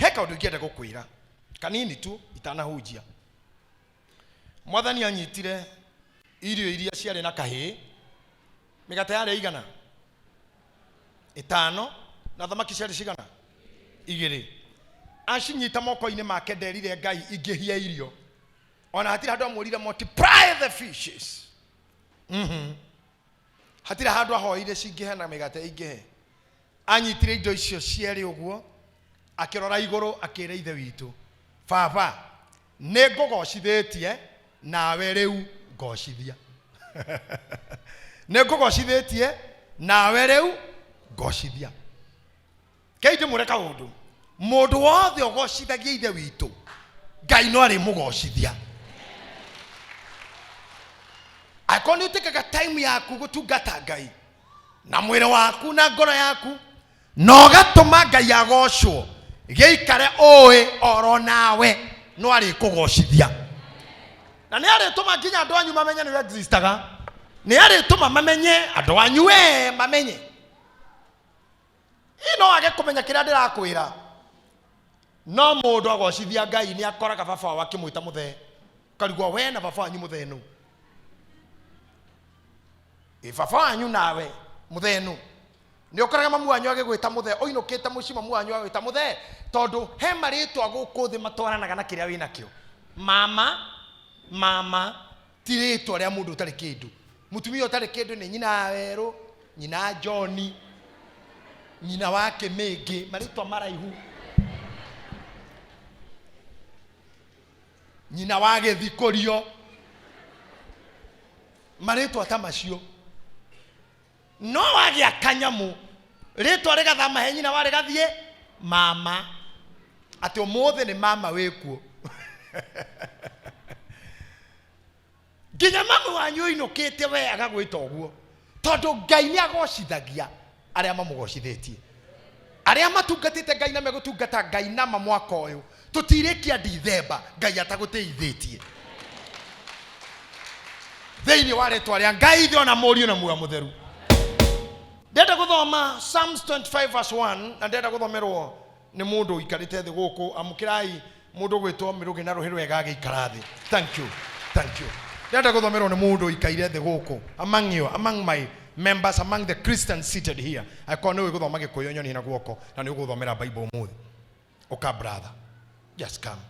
heka undu ngienda gukwira kanini tu itanahunjia. Mwathani anyitire irio iria ciarĩ na kahĩ, mĩgate yarĩ igana 5 na thamaki ciarĩ cigana 2. Acinyita moko-inĩ make nderire Ngai ingĩhia irio, ona hatire handũ amũrire multiply the fishes. Hatire handũ ahoire cingĩhe na mĩgate ingĩhe. Anyitire indo icio ciarĩ ũguo, akĩrora igũrũ akĩĩra ithe witũ, baba nĩ ngũgocithĩtie nawe rĩu ngocithia. Nĩ ngũgocithĩtie nawe rĩu ngocithia. Keitĩ mũreka ũndũ, mũndũ wothe ũgocithagia ithe witũ, Ngai no arĩ mũgocithia. Akorwo nĩ ũtĩkaga time yaku gũtungata Ngai na mwĩrĩ waku na ngoro yaku, no gatũma Ngai agocwo, gĩikare ũĩ oro nawe no arĩ kũgocithia. Na nĩ arĩtũma nginya andũ anyu mamenye nĩ existaga. Nĩ arĩtũma mamenye andũ anyu mamenye. Ino wage kũmenya kĩrĩa ndĩrakwĩra. No mũndũ agocithia Ngai nĩ akoraga baba wake mwĩta mũthee. Karigwo we na baba wanyu mũthee nũ? Baba wanyu nawe mũthee nũ? Nĩ ũkoraga mamu wanyu agĩgwĩta mũthee, ũinũkĩte mũciĩ mamu wanyu agĩgwĩta mũthee, tondũ he marĩtwa gũkũ thĩ matwaranaga na kĩrĩa wĩna kĩo. Mama ti rĩtwa rĩa mũndũ ũtarĩ kĩndũ. Mũtumia ũtarĩ kĩndũ nĩ nyina Werũ, nyina John, nyina wa Kĩmĩngĩ, marĩtwa maraihu. Nyina wa Gĩthikũrio, marĩtwa ta macio. No wagĩa kanyamu, rĩtwa rĩgathama he nyina warĩ gathiĩ mama, atĩ ũmũthĩ nĩ mama wĩkuo. Nginya mamu wanyu inũkĩte we agagwĩta ũguo, tondũ Ngai nĩ agocithagia arĩa mamũgocithĩtie. Arĩa matungatĩte Ngai na megũtungata Ngai na mwaka ũyũ, tũtirĩkia Dithemba Ngai atagũteithĩtie. Thĩinĩ wa rĩtwa rĩa Ngai thĩ ona mũriũ na muoyo mũtheru. Ndenda gũthoma Psalms 25 verse 1 na ndenda gũthomerwo nĩ mũndũ ũikarĩte thĩ gũkũ. Amũkĩrai mũndũ gwĩtwo Mĩrũgĩ na rũhĩ rwega agĩikara thĩ. Thank you. Ndenda gũthomerwo nĩ mũndũ ũikaire thĩ gũkũ among my members, among the Christians seated here. Akorwo nĩ gũthoma Gĩkũyũ nyoni na guoko na nĩ gũthomera Bible mũthĩ. Oka brother, just come.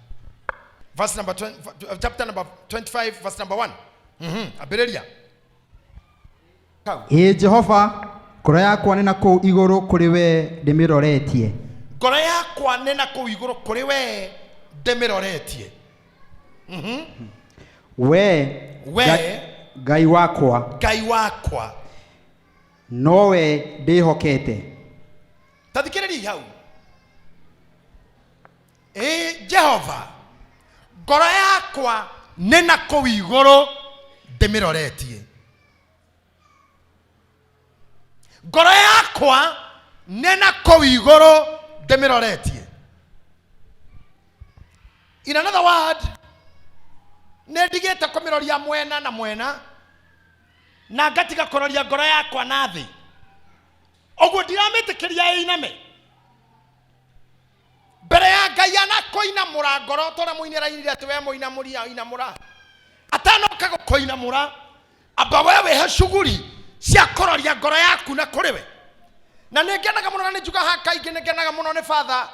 Verse number 20, chapter number 25 verse number 1. Ambĩrĩria. Jehova, ngoro yakwa nĩ na kũu igũrũ kũrĩ we ndĩmĩroretie. Ngoro yakwa nĩ na kũu igũrũ kũrĩ we ndĩmĩroretie. We Ngai wakwa nowe ndĩhokete. Tathikĩrĩria hau. Jehova, ngoro yakwa nĩ na kũu igũrũ ndĩmĩroretie. Ngoro yakwa nĩ na kũu igũrũ ndĩmĩroretie. In another word, nĩ ndigĩte kũmĩroria mwena na mwena na ngatiga kũroria ngoro yakwa na thĩ. Ũguo ndiramĩtĩkĩria ĩiname mbere ya Ngai anakũinamũra ngoro tondũ mũinĩra-inĩ atĩ we mũinamũria inamũra. Atanoka gũkũinamũra amba we wĩhe shughuli cia kũroria ngoro yaku na kũrĩ we. Na nĩ ngenaga mũno na nĩ njuga ha kaingĩ nĩ ngenaga mũno nĩ Father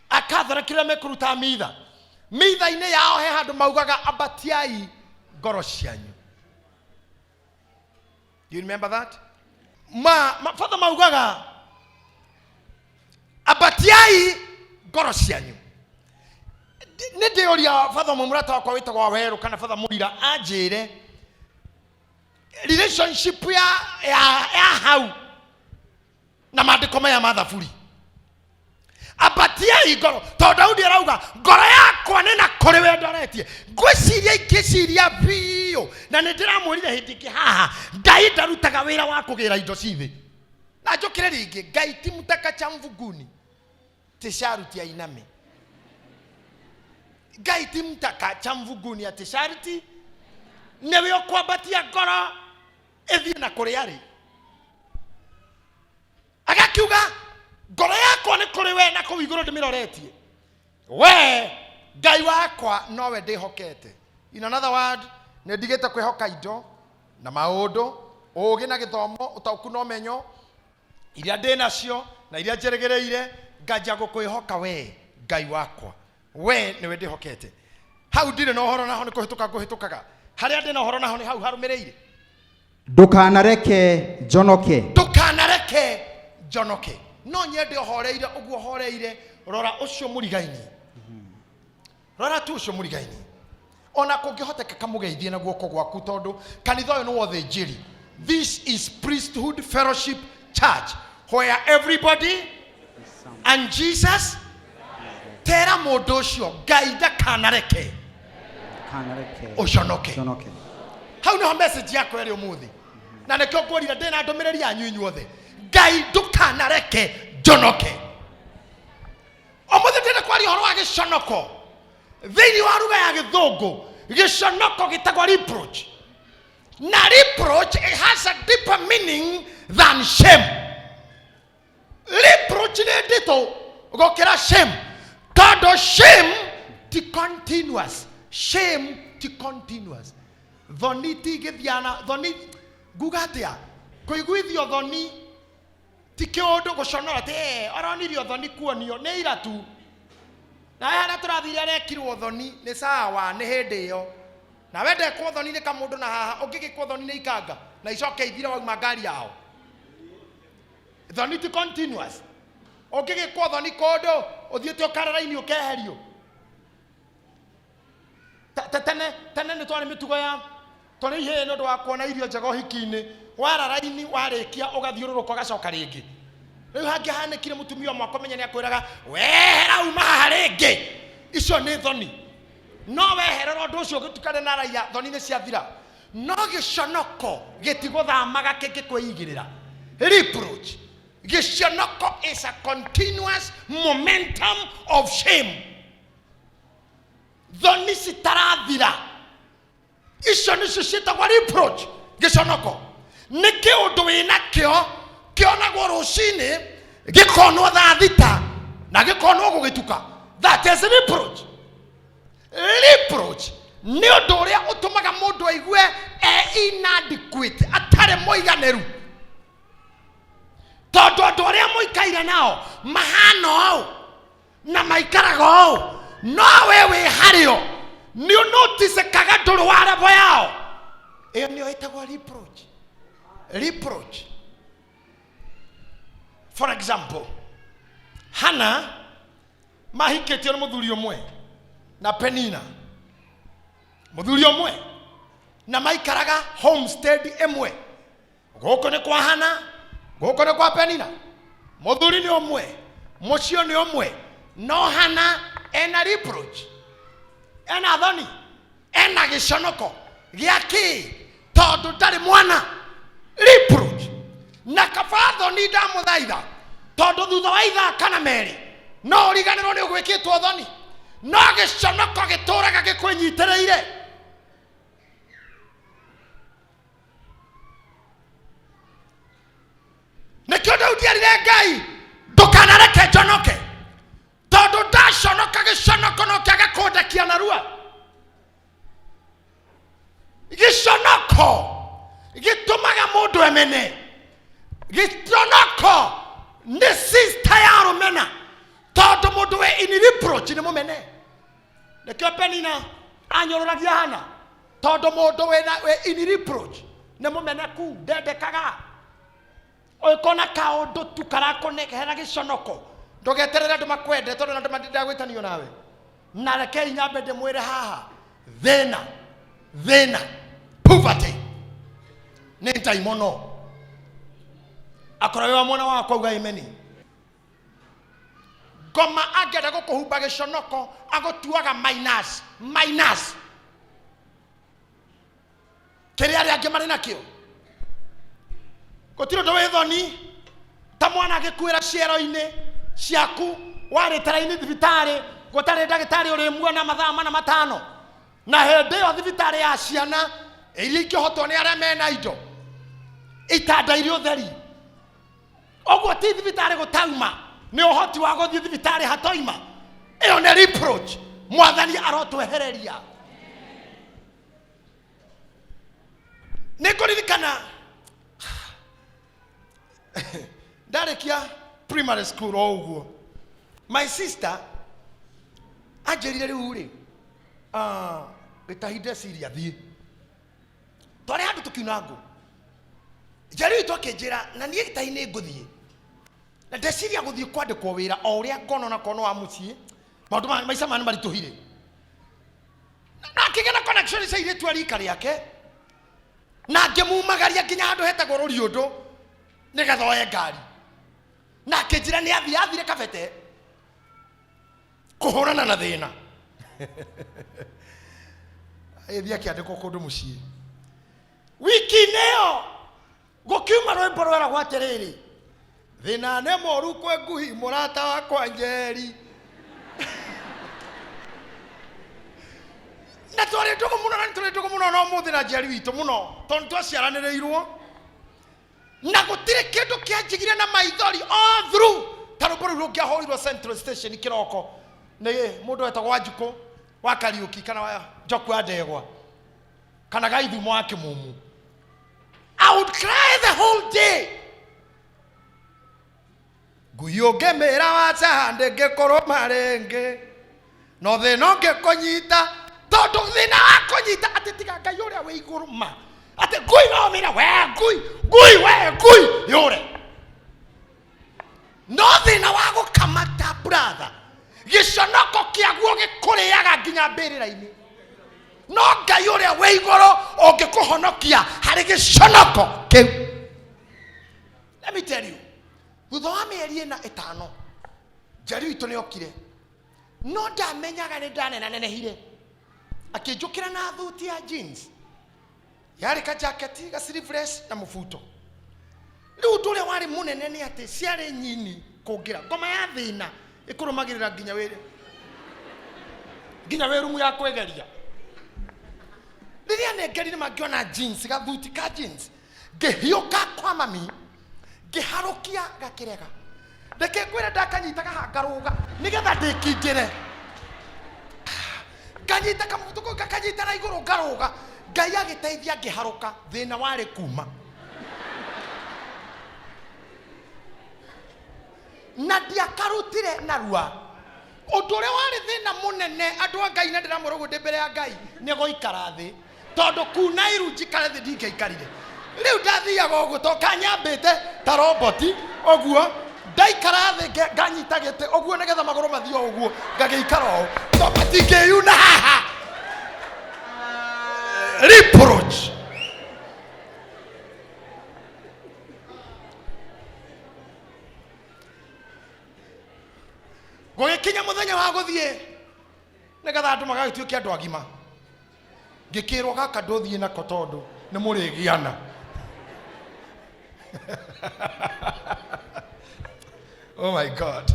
akathara kĩrĩa mekũruta mitha. Mitha-inĩ yao he handũ maugaga ambatiai ngoro cianyu. Do you remember that? Father maugaga ambatiai ngoro cianyu. Nĩ ndĩũria Father mũmũrata wakwa wĩtagwo Werũ kana Father Mũrira anjĩre relationship ya hau na maandĩko maya ma Thaburi. Ambatiai ngoro, tondũ Daudi arauga ngoro yakwa nĩ na kũrĩ we ndoretie. Ngwĩciria ingĩciria biũ na nĩ ndĩramwĩrire hĩndĩ ĩngĩ haha, Ngai ndarutaga wĩra wa kũgĩra indo cithĩ. Na njũkĩre rĩngĩ, Ngai ti mutaka cha mvuguni ti sharuti ainame. Ngai ti mutaka cha mvuguni ati sharuti nĩwe ũkwambatia ngoro ĩthiĩ na kũrĩa arĩ. Agakiuga ngoro yakwa nĩ kũrĩ we na kũu igũrũ ndĩmĩroretie. we Ngai wakwa nowe ndihokete. In another word, ne ndigite kwihoka indo na maundu ugi na githomo utauku no menyo iria ndi nacio na iria njeregereire nganja gukwihoka we Ngai wakwa. We niwe ndihokete. Hau ndire no horo naho ni kuhitukaga. Haria ndi no horo naho ni hau harumireire. Ndukanareke njonoke. Ndukanareke njonoke. No nyende horeire uguo horeire rora ucio murigaini. Rora tu ucio murigaini. Ona kungihoteka kamugeithie na guoko gwaku tondu kanitha uyu ni wothe njiri. This is priesthood fellowship church where everybody and Jesus tera mundu ucio Ngai ndakanareke uconoke. Hau niho message yako eri umuthi na nikio ngurira ndina ndumiriri yanyu inyuothe Ngai ndukanareke njonoke. Umuthi ndina kwari horo wa giconoko thiini wa ruga ya githungu giconoko gitagwa reproach. Na reproach, it has a deeper meaning than shame. Reproach ni dito gokera shame. Todo shame ti continuous. Shame ti continuous. Thoni ti githiana thoni gugatia kuiguithio thoni ti kiundu guconora te aronirio thoni kuonio ni iratu. Na hana turathire rekirwo thoni ni sawa ni hindi yo. Na wende kwa thoni ni kamundu na haha ungigikwo thoni ni ikanga na icoke ithira wa magari yao. Thoni ti continuous. Ungigikwo thoni kondo uthiete ukararaini ukeherio. Tene ni twari mitugo ya twari ihe no ndwa kuona irio njega hiki-ini wararaini warikia ugathiururuka gacoka ringi. Riu hangi hanikire mutumia mwako menya ni akwiraga wehera uma haha ringi. Icio ni thoni. No weherera ndu ucio gitukane na raiya thoni ni ciathira. No giconoko gitiguthamaga kingikweigirira. Reproach. Giconoko is a continuous momentum of shame. Thoni citarathira. Icio nicio ciitagwo reproach. Giconoko ni kiundu wina kio kionagwo rucini gikonwo thaa thita na gikonwo gugituka. That is reproach. Reproach ni undu uria utumaga mundu aigue inadequate atare moiganeru tondu andu aria moikaire nao mahana au na maikaraga au no wewe hario ni notice kaga nduru wa level yao. Iyo ni oitagwo reproach. Reproach. For example, Hana mahiketio na muthuri umwe na Penina. Muthuri umwe na maikaraga homestead emwe. Goko ni kwa Hana, goko ni kwa Penina. Muthuri ni umwe, mucio ni umwe. No Hana ena reproach. Ena thoni. Ena giconoko giaki tondu ndari mwana. Reproach. Na kafatho ni ndamuthaitha tondu thutha wa ithaa kana meri no riganirwo ni ugwikitwo thoni. No giconoko gituraga gikwinyitireire. Nikio Daudi arire Ngai ndukanareke njonoke tondu ndaconoka giconoko no kiaga kundekia narua. Giconoko gitumaga mundu emene. Giconoko ni sister ya rumena tondu mundu we in reproach ni mumene. Nikio Penina anyororagia Hana tondu mundu we in reproach ni mumene ku ndendekaga. Oikona kaundu tu karakonekera giconoko ndugeterere andu makwende tondu andu mandagwitanio nawe. Na reke nyambe ndimwire haha thina poverty ni ntaimono. Akora wewa mwana wako uga imeni. Goma agenda gukuhumba giconoko agotuaga minus. Kiri ari angi mari nakio. Gotiro ndowe thoni ta mwana agikuira ciero-ini ciaku wari tara-ini thibitari gutari ndagitari uri muona mathaa mana matano na hindi yo thibitari ya ciana iria ingihotwo ni aria mena indo itanda irio theri. Ogwo ti thibitari gutauma ni uhoti wa guthii thibitari hatoima. Iyo ĩyo nĩ reproach. Mwathani arotwehereria. Nĩkũririkana ndarĩkia primary school o ũguo, my sister anjĩrire rĩu rĩ gĩtahinde Syria thiĩ twarĩ handũ tũkiuna ngũ. Njeri witũ akĩnjĩra na niĩ gĩtahi-inĩ ngũthiĩ na ndeciria gũthiĩ kwandĩkwo wĩra o ũrĩa ngona na kono wa mũciĩ maũndũ maica mani maritũhire na akĩgĩa na connection cia airĩtu a rika rĩake na ngĩmumagaria nginya handũ hetagwo Rũriũndũ nĩgetha oye ngari na akĩnjĩra nĩ athire Kabete kũhũrana na thĩna. Agĩthiĩ akĩandĩkwo kũndũ mũciĩ. Wiki-inĩ ĩyo gũkiuma rwĩmbo rweragwo atĩrĩrĩ, thĩna nĩ mũru kwĩ nguhi mũrata wakwa Njeri. Na twarĩ ndũgũ mũno na nĩtũrĩ ndũgũ mũno na ũmũthĩ na Njeri witũ mũno tondũ twaciaranĩrĩirwo na gũtirĩ kĩndũ kĩanjigire na maithori all through. Ta rũmbo rũu rũngĩahũrirwo Central Station kĩroko nĩ mũndũ wetagwo Wanjikũ wa Kariũki kana wa Njoku wa Ndegwa kana Gaithumo wa Kĩmumu. I would cry the whole day. Nguyo ngemera wacha ndĩngĩkorwo marenge no thĩna ũngĩkũnyita tondũ thĩna wakũnyita atĩ tiga Ngai ũrĩa wĩ igũrũ ma atĩ ngui no mĩra we ngui yũre no thĩna wa gũkamata brother gĩconoko kĩaguo gĩkũrĩaga nginya mbĩrĩra-inĩ no Ngai ũrĩa wĩ igũrũ ũngĩkũhonokia harĩ gĩconoko kĩu. Let me tell you, thutha wa mĩeri ĩna ĩtano Njeri witũ nĩokire no ndamenyaga nĩ ndanenanehire akĩnjũkĩra na thuti ya jeans yarĩ ka jacket ga sleeveless na mũbuto. Rĩu ũndũ ũrĩa warĩ mũnene nĩ atĩ ciarĩ nyini kũngĩra ngoma ya thĩna ĩkũrũmagĩrĩra nginya wĩrumu ya kwĩgeria. Rĩrĩa nengerire mangĩona jeans gathuti ka jeans ngĩhiũka kwa mami ngĩharũkia gakĩrega reke ngwĩre ndakanyitaga hangarũga nĩgetha ndĩkingĩre nganyita kamũtuko ngakanyita na igũrũ ngarũga. Ngai agĩteithia ngĩharũka thĩna warĩ kuma na ndiakarutire narua. Ũndũ ũrĩa warĩ thĩna mũnene andũ a Ngai na ndĩramũrũgũndĩ mbere ya Ngai nĩ gũikara thĩ tondũ kuna iru njikare thĩ ndingĩaikarire. Rĩu ndathiaga ũguo toka nyambĩte ta roboti ũguo ndaikara thĩ nganyita gĩtĩ ũguo nĩgetha magũrũ mathiĩ o ũguo ngagĩikara o tondũ matingĩyuna haha. Reproach. Gũgĩkinya mũthenya wa gũthiĩ nĩgetha andũ magagĩtuĩke andũ agima ngĩkĩrwo gaka ndũthiĩ nako tondũ nĩ mũrĩgiana. Oh my God.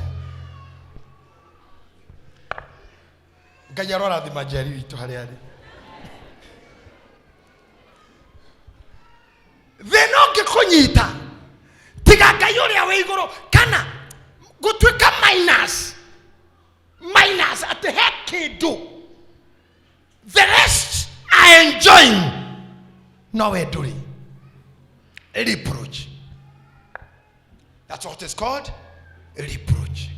Ngai arorathima Njeri witũ harĩa arĩ. Thĩna ũngĩkũnyita tiga Ngai ũrĩa wĩ igũrũ kana gũtuĩka minus atĩ he kĩndũ the rest are enjoying no we ndũrĩ. A reproach. That's what is called a reproach.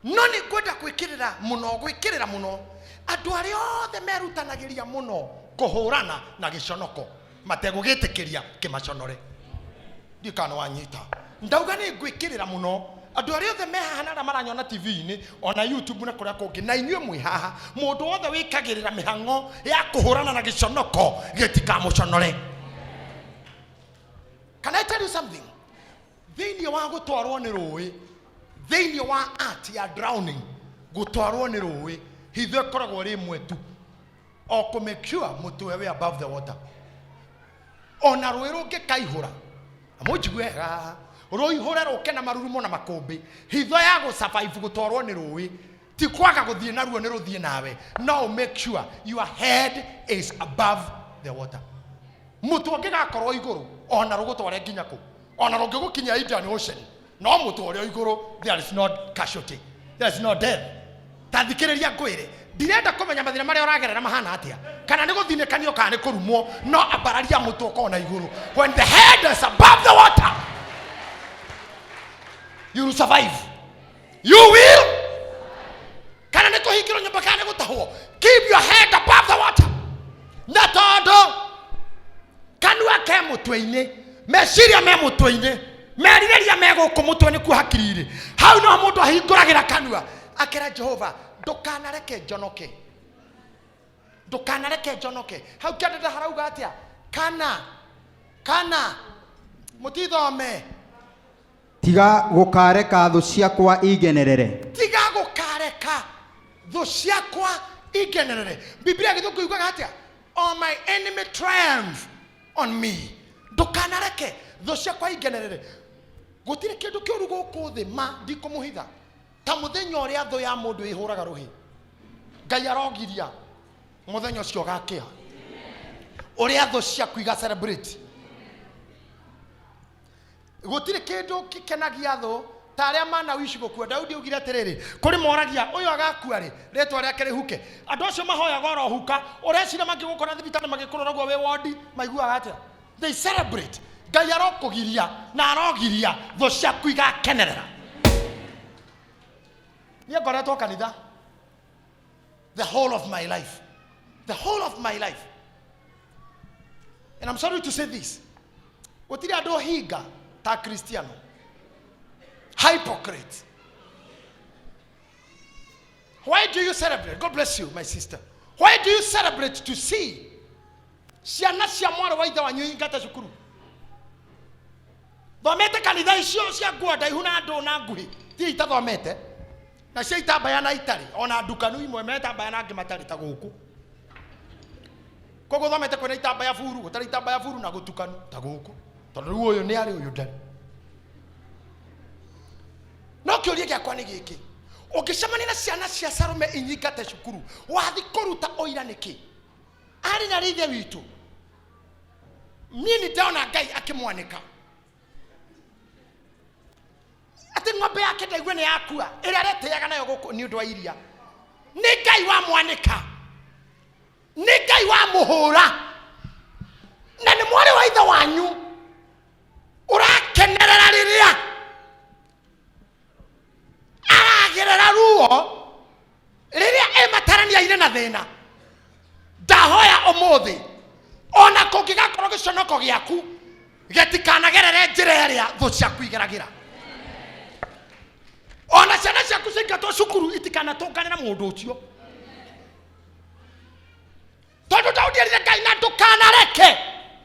No nĩ kwenda gwĩkĩrĩra mũno andũ arĩa othe merutanagĩria mũno kũhũrana na gĩconoko mategũgĩtĩkĩria kĩmaconore. Ndiũ kana wanyita ndauga nĩ gwĩkĩrĩra mũno andũ arĩa othe mehaha na maranyona TV-inĩ ona YouTube na kũrĩa kũngĩ na inyuĩ mwĩ haha mũndũ wothe wĩkagĩrĩra mĩhang'o ya kũhũrana na gĩconoko gĩtikamũconore. Can I tell you something? Thĩinĩ wa gũtwarwo nĩ rũĩ thĩinĩ wa art ya drowning gũtwarwo nĩ rũĩ hitho ĩkoragwo rĩmwe tu o kũ make sure mũtwe we above the water. Ona rũĩ rũngĩkaihũra amũnjigue wega rũihũre rũke na marurumo na makũmbĩ hitho ya gũsurvive gũtwarwo nĩ rũĩ ti kwaga gũthiĩ naruo nĩ rũthiĩ nawe. No make sure your head is above the water. Mũtwe ũngĩgakorwo igũrũ ona rũgũtware nginya kũ ona rũngĩgũkinya Indian Ocean no mũtwe ũrĩa igũrũ there is not casualty, there is no death. tathikiriria ngwire ndirenda kumenya mathina maria uragerera mahana atia kana ni guthinekanio kana ni kurumo no ambararia mutu ukona iguru. When the head is above the water, you will survive. You will. Kana ni kuhingirwo nyumba kana ni gutahwo, keep your head above the water. Na tondu kanua ke mutwe-ini, meciria me mutwe-ini, meririria me guku mutwe-ini ku hakiri-ri, hau no mundu ahinguragira kanua akira Jehova ndukanareke njonoke, ndukanareke njonoke. Hau kiandida harauga atia kana mutithome tiga gukareka thu ciakwa igenerere, tiga gukareka thu ciakwa igenerere. Biblia githungu yugaga atia on my enemy triumph on me. Ndukanareke thu ciakwa igenerere. Gutire kindu kiuru guku thi ma ndikumuhitha ta muthenya uria thu ya mundu ihuraga ruhi. Ngai arogiria muthenya ucio gakia uria thu ciaku iga celebrate. Gutire kindu kikenagia thu ta aria mana wishi gukua. Daudi ugire atiriri kuri moragia uyu agakua ri retwa riake rihuke. Andu acio mahoyaga oro huka urecira mangigukora thibitari magikurora guo we wodi maiguaga atia. They celebrate. Ngai arokugiria na arogiria thu ciaku igakenerera. Nie ngoretwo kanitha the whole of my life, the whole of my life, and I'm sorry to say this, gutire andu hinga ta Cristiano, hypocrite. Why do you celebrate? God bless you, my sister. Why do you celebrate to see ciana cia mwana wa ithe wanyu ingata cukuru? Thomete kanitha icio cia nguo ndaihu na andu na nguhi ti itathomete na cia itambaya na itari ona ndukanu imwe metambaya na ngimatari ta guku. Kogo thomete kwena itambaya furu gutari itambaya furu na gutukanu ta guku tondu riu uyu ni ari uyu ndari. No kiuria giakwa ni giki, ungicemania na ciana cia Sarume inyingate cukuru wathi kuruta oira niki? Ari na rithe witu nini ndaona Ngai akimwanika ati ng'ombe yake ndaigua ni yakua ira reteaga nayo guku ni undu wa iria. Ni Ngai wa mwanika, ni Ngai wa muhura na ni mwari wa ithe wanyu urakenerera riria aragerera ruo riria ematarania ire na thina. Ndahoya umuthi ona kungigakorwo giconoko giaku getikanagerere njira iria thu ciaku igeragira. Ona ciana ciaku cingatwo cukuru itikanatongane na mundu ucio tondu Daudi erire Ngai na ndukanareke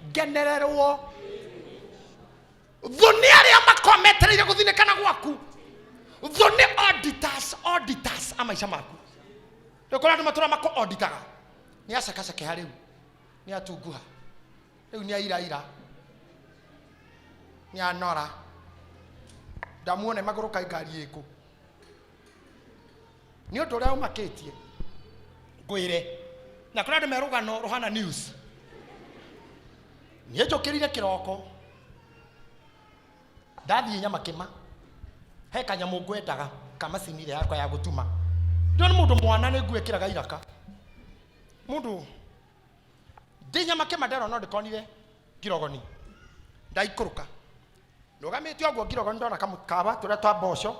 ngenererwo. Thu ni aria makometereire guthinekana gwaku. Thu ni auditors amaica maku. Ndukora andu matura mako auditaga ni acakacake hariu ni atunguha riu ni airaira ni anora ndamuone maguru kai ngari iku ni undu uria umakitie ngwire na kuna andu merugano Ruhana News ni njukirire kiroko ndathie Nyamakima he kanyamu ngwendaga kamacini ire yakwa ya gutuma ndio ni mundu mwana ni ngwikiraga iraka mundu ndi Nyamakima ndero no ndikonire Girogoni ndaikuruka ndugamite ogwo Girogoni ndona kamukaba turia twa mboco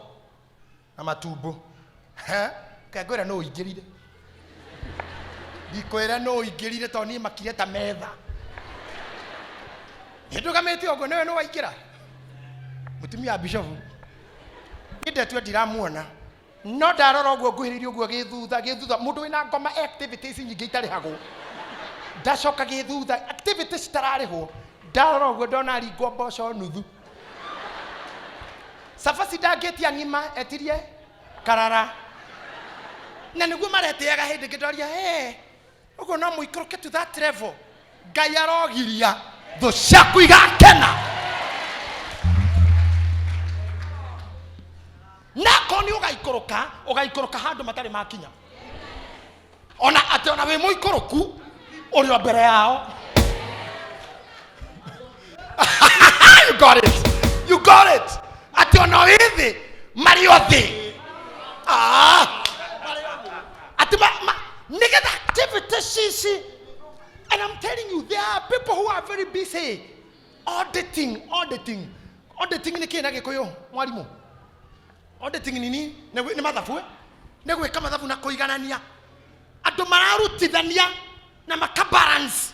na matumbu kengwira no ingirire ndikwira no ingirire to ni makire ta metha ndugamite ogwo newe no waingira mutumia bishop inde tu ndiramuona no ndarora ogwo nguhiririo ogwo githutha mundu wina ngoma activities nyingi itarihagwo ndacoka githutha activities tararihwo ndarora ogwo ndona ringwo mboco nuthu safasi ndagetia ngima etirie karara na niguo mareteaga hindi ngidoria uguo no muikoroke to that level. Ngai arogiria thu ciaku igakena nako ni ugaikoroka handu matari makinya ona ati ona we muikoroku uri mbere yao. You got it ati ona withi Mario thi busy. And I'm telling you, there are people who are very busy. Auditing. Auditing ni kina gikuyu, mwalimu. Auditing nini? Ni mathabu. Ni gwika mathabu na kuiganania. Andu mararutithania na makabalance.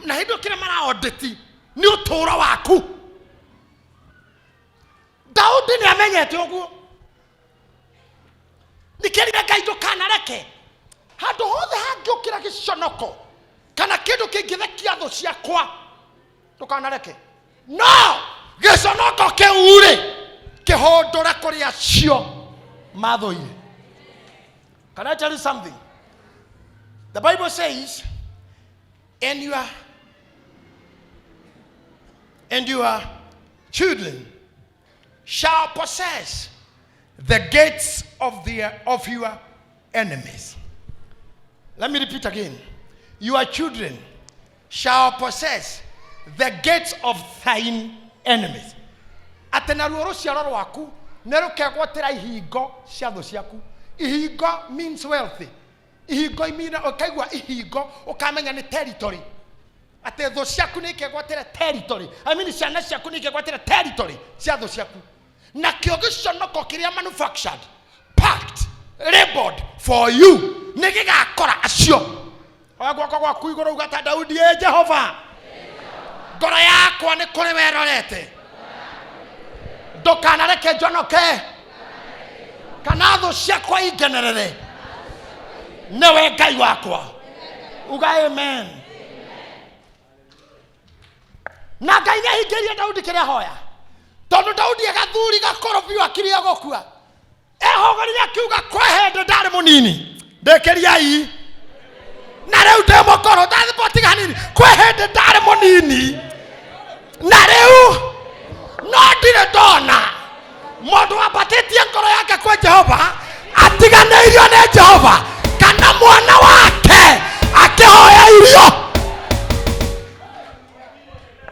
Na hindu kina mara auditi ni uturo waku. Daudi ni amenyete uguo. Nikerire Ngai ndukanareke handu hothe hangiukira giconoko kana kindu kingithekia thu ciakwa ndukanareke. No, giconoko kiuri kihondore kuri acio mathuire. Can I tell you something? The Bible says, and your children shall possess the gates of your enemies. Let me repeat again. Your children shall possess the gates of thine enemies. Atena ruoro ciaro rwaku nerukegwatira ihingo cia thu ciaku. Ihingo means wealthy. Ihingo imina okaigwa ihingo ukamenya ni territory. Ate thu ciaku ni kegwatira territory. I mean ciana ciaku ni kegwatira territory cia thu ciaku. Na kio giconoko kiria manufactured, packed, labeled for you. Nigigakora acio. Ogwako gwaku iguru ugata Daudi Jehova. Ngoro yakwa ni kuri werorete. Ndukanareke njonoke. Kana thu ciakwa ingenerere. Newe Ngai wakwa. Uga amen. Na Ngai nĩahingĩrie Daudi kĩrĩa hoya. Tondu Daudi agathuri gakorobio akiria gukua. Ehogorire akiuga kwa hende ndari munini. Ndekeriai. Na riu ndemokoro ndathiboti hanini. Kwa hende ndari munini. Na riu no ndire ndona mundu wambatitie ngoro yake kwa Jehova atiganeirio ni Jehova kana mwana wake akihoya irio.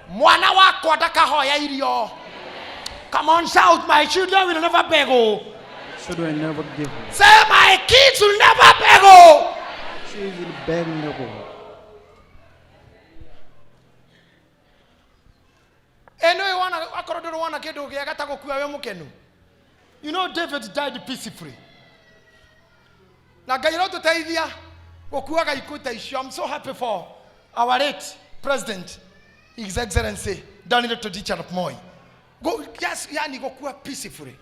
Mwana wako ndakahoya irio. Come on, shout, my children will never beg. Children will never give. Say, my kids will never beg. Children will beg never. Eno wana akorodoro wana kedo ge agata gokua we mukenu. You know David died peacefully. Na Ngai rotuteithia gokuaga ikuta icio. I'm so happy for our late president, His Excellency Daniel Toroitich arap Moi. Go yes, yani gokua peacefully.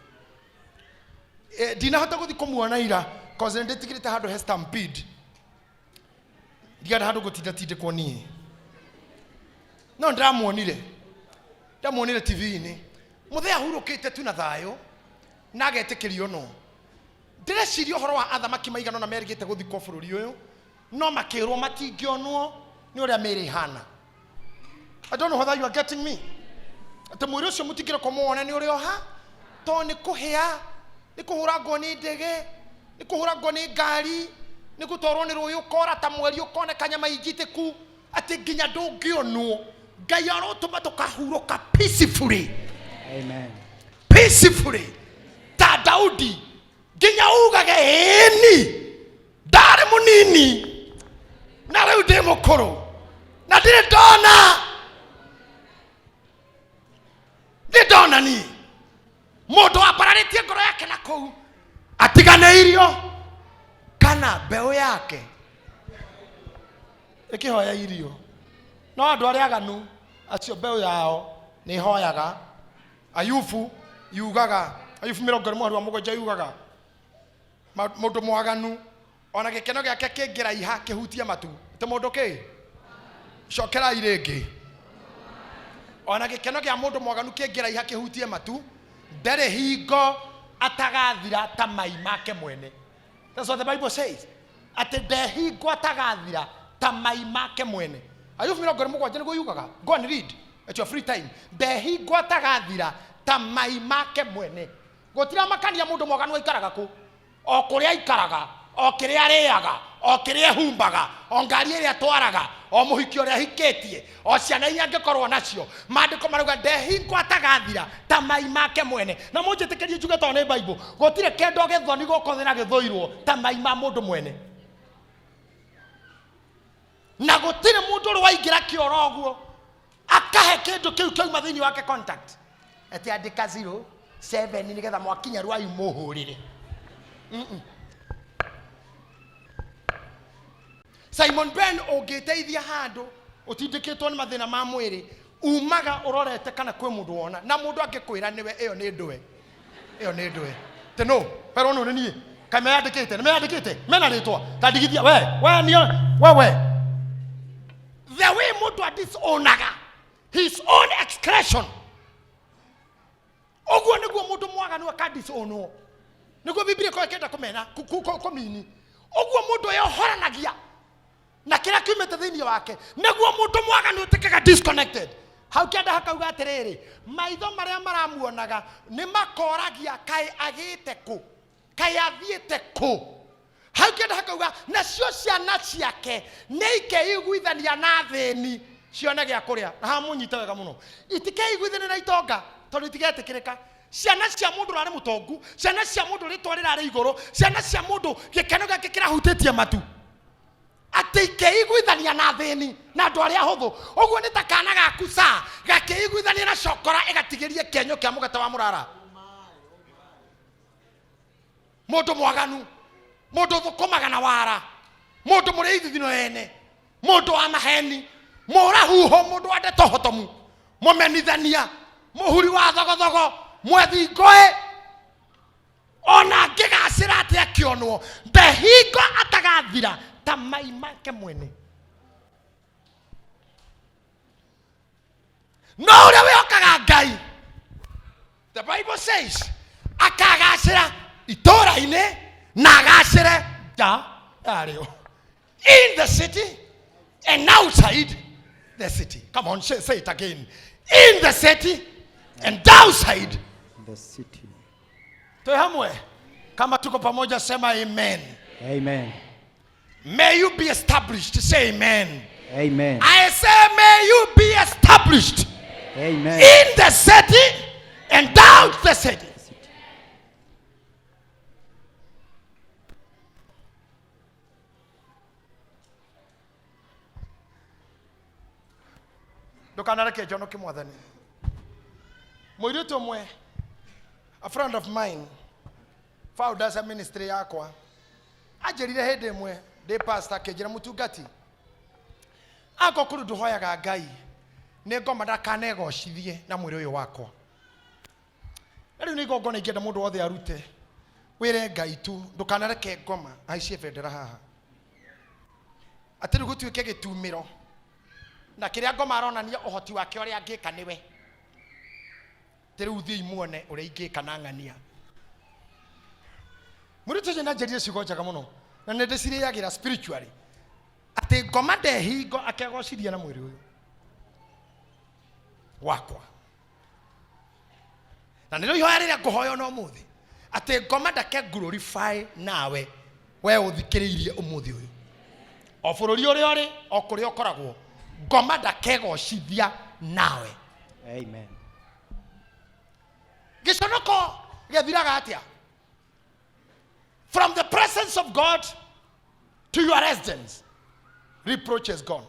Dina hata guthi kumuona ira cause nditikirite handu he stampede. Ndiga handu gutithatinde kwoni. No ndamuonire. Ndamuonire TV-ini. Muthea hurukite tu na thayo. Na agetikirio no. Ndireciria horo wa athamaki maigano na merigite guthikwo bururi uyu. No makirwo matingionwo ni uria meri hana. I don't know whether you are getting me. Ate mwiri ucio mutikire kumuona ni uri oha. To ni kuhia, ni kuhuragwo ni ndege, ni kuhuragwo ni ngari, ni gutwarwo ni ruyu kora ta mweri ukone kanyama igitiku ati nginya ndungionwo. Ngai arotuma tukahuruka peacefully. Amen. Peacefully. Ta Daudi nginya ugage eni ndari munini na riu ndi mukuru na ndire ndona ndona ni mundu apararitie ngoro yake na kou atiganeirio kana mbeu yake ikihoya irio. No andu aria aganu acio mbeu yao ni hoyaga. Ayubu yugaga, Ayubu 27 yugaga mundu mwaganu ona gikeno giake kingira iha kihutia matu te mundu ki cokera iringi. Ona gikeno gia mundu mwaganu kingira iha kihutie matu ndere hingo atagathira ta mai make mwene. That's what the Bible says. Ate ndehingo atagathira ta mai make mwene. Ayubu 27 niguo yugaga. Go and read at your free time. Ndehingo atagathira ta mai make mwene. Gotira makania mundu mwaganu aikaraga ku. O kuria aikaraga, o kiria ariaga, o kiria humbaga, o ngari iria twaraga, o muhiki uria hikitie, o ciana iria ngikorwo nacio. Maandiko marauga ndehingo atagathira ta mai make mwene. Na munjitikirie njuge to ni Bible. Gotire kendo githoni goko thina githoirwo ta mai ma mundu mwene. na gutire mundu uri waingira kioro guo akahe kindu kiu kiuma thini wake contact ati andika 07 nigetha mwakinya rwai muhurire. Simon Ben ungiteithia handu utindikitwo ni mathina ma mwiri umaga urorete kana kwi mundu wona na mundu angikwira niwe iyo ni ndwe teno pero no ni kameandikite mena ritwa tandigithia we the way mundu adisonaga his own excretion ogwo niguo mundu mwaga niwe kadisonwo niguo Biblia ko ikenda kumena kumini ogwo mundu yohoranagia na kila kiumete thini wake niguo mundu mwaga ni utikaga disconnected. Hau kenda hakauga atiriri maitho maria maramuonaga ni makoragia kai agite ku kai athiete ku. Hau kenda hakauga nacio ciana ciake ni ikeiguithania na thini cione gya kuria na hamunyita wega muno itikeiguithania na itonga tondu itigetikirika. Ciana cia mundu rari mutongu, ciana cia mundu ritwa rirari iguru, ciana cia mundu gikeno gake kirahutitie matu ati ikeiguithania na thini na andu aria huthu. Uguo ni ta kana gaku sa gakeiguithania na cokora igatigirie kenyo kia mugata wa murara. Mundu mwaganu, mundu thukumaga na wara, mundu muri ithithino ene, mundu wa maheni, murahuho, mundu wa ndetohotomu, mumenithania, muhuri wa thogothogo, mwethi ngoe ona ngigacira ati akionwo ndehingo atagathira ta mai make mwene. No uria wiokaga Ngai, the Bible says akagacira itora-ini na agacire ja ario in the city and outside the city. Come on, say it again. In the city and outside the city. Tuhamwe kama tuko pamoja, sema amen. Amen. May you be established. Say amen. Amen. I say may you be established. Amen. In the city and out the city. Ndukanareke jono kimwathani. Muiritu mwe, a friend of mine, founders a ministry yakwa, ajerire hede mwe de pastor kejira mutugati akokuru duhoyaga Ngai ne ngoma ndakanega ocithie na mwiri uyu wakwa. Riu ni ngongona ingenda mundu wothe arute wire Ngai tu ndukanareke ngoma aicie bendera haha atiru gutuike gitumiro na kiria ngoma aronania uhoti wake uria angika niwe tiru thii muone uria ingika na ng'ania. Muritu jena njerire ciugo njega muno na nende ciriagira spiritually ati ngoma ndehingo akegociria na mwiri uyu wakwa na nilo ihoya riria nguhoya no muthi ati ngoma ndake glorify nawe we uthikiriirie umuthi uyu o bururi uri uri o kuria ukoragwo ngoma ndakegocithia nawe. Amen. Giconoko gethiraga atia from the presence of God to your residence, reproach is gone.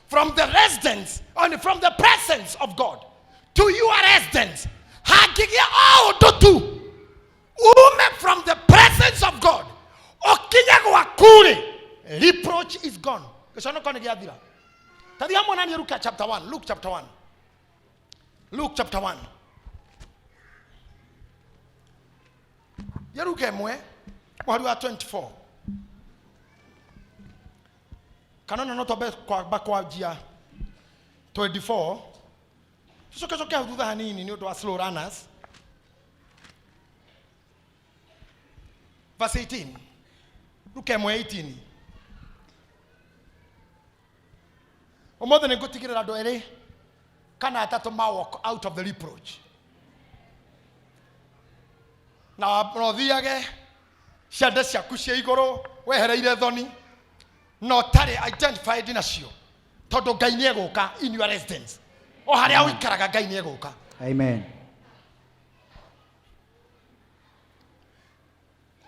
From the residence, only from the presence of God to your residence, hakigia auto ume from the presence of God. Okinya kwa kule, reproach is gone. Kishono kone giadira. Tadi hamo nani Luke chapter 1. Luke chapter 1. Luke chapter 1. Yeruke mwe mwari wa 24 kanona noto be kwa bakwa jia 24 tusoke hududha hanini ni uto wa slow runners. Verse 18 Luke mwe 18 omothe nigutigirira andu eri kana atatu ma walk out of the reproach na nothiage ciande ciaku cia iguru wehereire thoni no tari identified nacio tondu Ngai ni eguka in your residence o haria uikaraga Ngai ni eguka. Amen.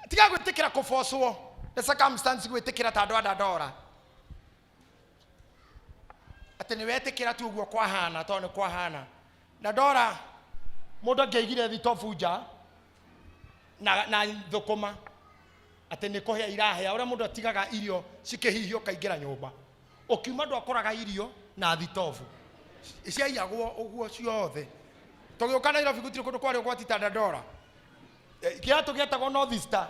Tiga gwitikira kufoswo the circumstance gwitikira ta andu a Dandora ati ni wetikira tu uguo kwa hana to ni kwa hana Dandora mundu ngeigire thitobu nja na thukuma ati ni kuhia irahia uria mundu atigaga irio cikihihio kaingira nyumba ukiuma ndu akoraga irio na thitobu iciaiagwo uguo ciothe tugiuka Nairobi gutire kundu kwari gwati ta Dandora kiatu gietagwo North Easter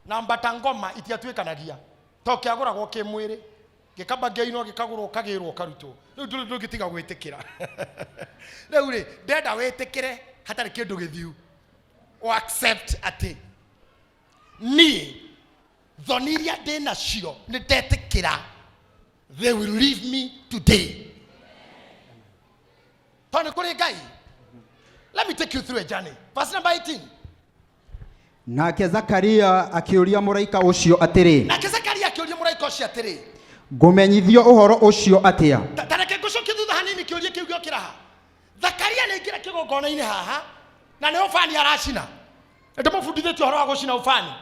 na Mbatangoma itiatwikanagia to kiaguragwo kimwiri gikamba ngeino gikagurwo kagirwo karutwo riu gitiga gwitikira riu ri ndenda witikire hatari kindu githiu o accept ati ni thoniria ndina cio ni ndetikira they will leave me today toni kuri Ngai. Let me take you through a journey. Verse number 18. Nake Zakaria akiuria muraika ucio atiri. Nake Zakaria akiuria muraika ucio atiri. Ngumenyithio uhoro ucio atia. Tareke gucokia thutha hanini kiuria kiu giokiraha. Zakaria ni ngira kigongona-ini haha na ni ufani aracina. Ndimufundithĩtie uhoro wa gucina ufani.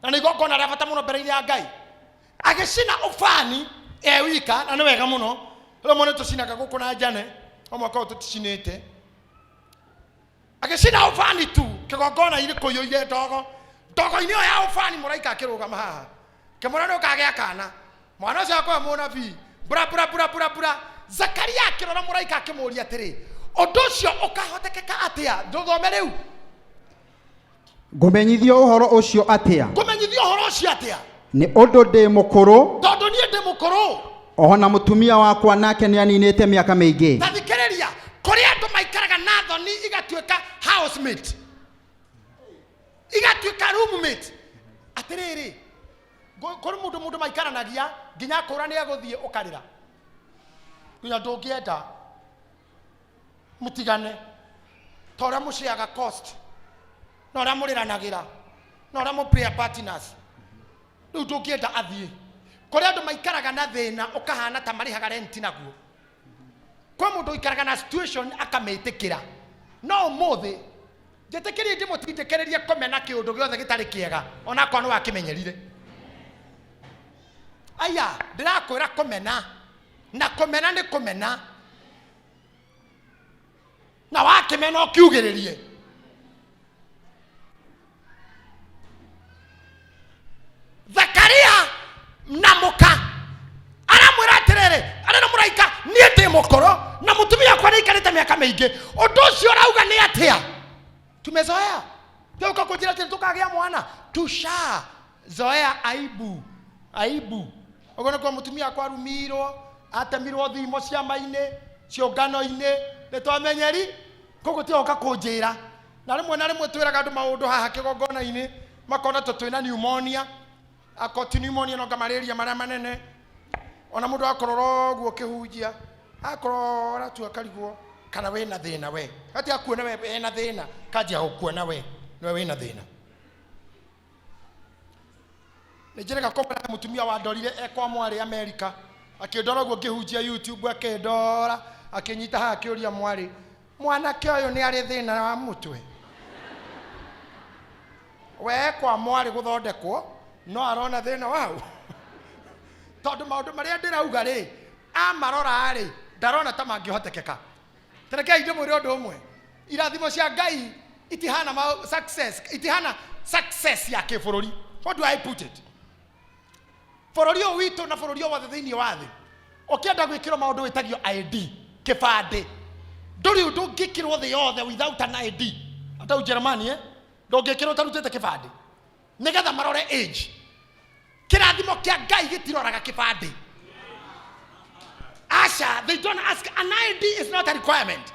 Na ni igongona rĩa bata muno mbere-inĩ ya Ngai. Agicina ufani wika na ni wega muno. Rĩu mũno tucinaga gũkũ na njane. O mwaka ũyũ tũticinĩte. Agicina ufani tu kigongona iri kuyuire ndogo-inĩ ĩyo ya ufani mũraika akĩrũgama haha. Kĩmũra nĩ ũkagĩa kana. Mwana ũcio akwa mũnabii. Bura. Zakaria akĩrora mũraika akĩmũria atĩrĩ, ũndũ ũcio ũkahotekeka atĩa? Ndũthome rĩu. Ngumenyithio uhoro ucio atia. Ngumenyithio uhoro ucio atia. Ni ũndũ ndĩ mũkũrũ. Tondũ niĩ ndĩ mũkũrũ. Oho na mutumia wakwa nake nĩ aninĩte mĩaka mĩingĩ. Tathikĩrĩria, kũrĩ andũ maikaraga na thoni igatuĩka housemate. Igatuĩka roommate. Atĩrĩrĩ, kũrĩ mũndũ maikaranagia nginya kũra nĩ agũthiĩ ũkarĩra. Nginya ndũngĩenda mũtigane. Ta ũrĩa mũceaga cost. Na ũrĩa mũrĩranagĩra. Na ũrĩa mũ prayer partners. Rĩu ndũngĩenda athiĩ. Kũrĩ andũ maikaraga na thĩna ũkahana ta marĩhaga rent naguo. Kwa mũndũ ikaraga na situation akamĩtĩkĩra. No ũmũthĩ njĩtĩkĩrie ndĩmũtindĩkĩrĩrie kũmena kĩũndũ gĩothe gĩtarĩ kĩega ona akorwo nĩ wakĩmenyerire. Aya ndĩrakwĩra kũmena na kũmena nĩ kũmena na wakĩmena ũkiugĩrĩrie. Zakaria namuka aramwĩra atĩrĩrĩ arĩ mũraika niĩ ndĩ mũkũrũ na mũtumia wakwa nĩaikarĩte mĩaka mĩingĩ ũndũ ũcio ũrauga nĩ atĩa? Tumezoea tũka kũnjĩra atĩ tũkagĩa mwana tushazoea aibu ũguo nĩkuo mũtumia wakwa arumirwo atemirwo thimo ciama-inĩ ciũngano-inĩ nĩtwamenyeri koguo tioka kũnjĩra na rĩmwe twĩraga andũ maũndũ haha kĩgongona-inĩ makona twĩna pneumonia akoti pneumonia no malaria marĩa manene ona mũndũ akorora ũguo kĩhunjia akorora tu akarigwo kana wĩna thĩna we hati akuona we wĩna thĩna kanjia gũkuona we nĩwe wĩna thĩna. Nĩnjĩrĩga kũmera mũtumia wa ndorire ekwa mwarĩ Amerika akĩndora ũguo kĩhunjia YouTube akĩndora akĩnyita haha akĩũria mwarĩ mwanake ũyũ nĩ arĩ thĩna wa mũtwe we kwa mwarĩ gũthondekwo no arona thĩna wao tondũ maũndũ marĩa ndĩrauga rĩ amarora rĩ ndarona ta mangĩhotekeka. Terekei ndĩmwĩre ũndũ ũmwe irathimo cia Ngai itihana success ya kĩbũrũri. What do I put it? Bũrũri ũyũ witũ na bũrũri wothe thĩinĩ wa thĩ ũkĩenda gwĩkĩrwo maũndũ wĩtagio ID kĩbandĩ ndũrĩ ũndũ ũngĩkĩrwo thĩ yothe without an ID. Hata Ujerumani ndũngĩkĩrwo ũtarutĩte kĩbandĩ nĩgetha marore age. Kĩrathimo kĩa Ngai gĩtiroraga kĩbandĩ. Asha, they don't ask. An ID is not a requirement.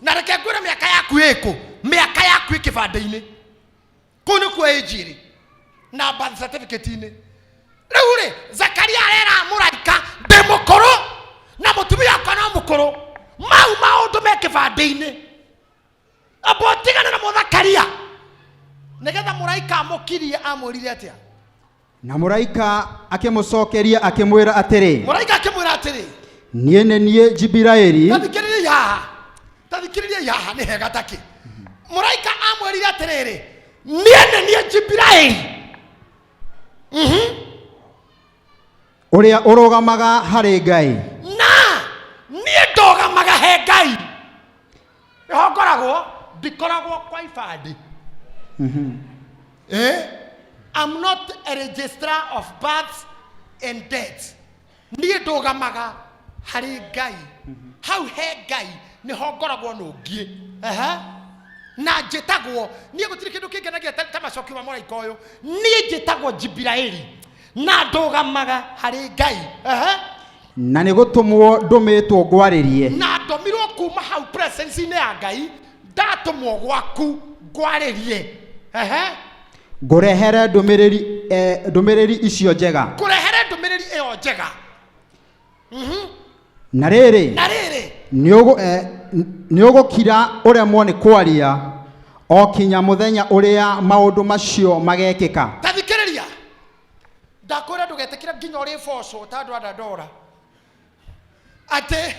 Na reke ngwĩre mĩaka yaku ĩkũ mĩaka yaku kĩbandĩ-inĩ kũu nĩkuo age ĩrĩ na birth certificate-inĩ. Rĩu rĩ Zakaria arera mũraika ndĩ mũkũrũ na mũtumia wakwa no mũkũrũ mau maũndũ me kĩbandĩ-inĩ amba ũtigane na Zakaria nĩgetha mũraika amũkirie amwĩrire atĩa. Na mũraika akĩmũcokeria akĩmwĩra atĩrĩ. Mũraika akĩmwĩra atĩrĩ niĩ nĩ niĩ Jibiraeli. Tathikĩrĩria yaha nĩ hega takĩ. Mũraika amwĩrire atĩrĩrĩ niĩ nĩ niĩ Jibiraeli Uria urugamaga hari Ngai. Na nie ndogamaga he Ngai. Ihongoragwo ndikoragwo kwa ibandi. I'm not a registrar of births and deaths. Nie ndogamaga hari Ngai. Hau he Ngai ni hongoragwo nungie. Na njĩtagwo niĩ gũtirĩ kĩndũ kĩngenagia ta macokio ma mũraika ũyũ. Niĩ njĩtagwo Jibraeli na ndũgamaga harĩ Ngai. Na nĩ gũtũmwo ndũmĩtwo ngwarĩrie. Na ndomirwo kuma hau presence-inĩ ya Ngai ndatũmwo gwaku ngwarĩrie. Ngũrehere ndũmĩrĩri icio njega. Ngũrehere ndũmĩrĩri ĩyo njega. Na rĩrĩ nĩ ũgũkira ũremwo nĩ kwaria o kinya mũthenya ũrĩa maũndũ macio magekĩka. Ta thikĩrĩria ndakwĩra ndũgetĩkĩre nginya ũrĩ boco ta andũ a Ndora atĩ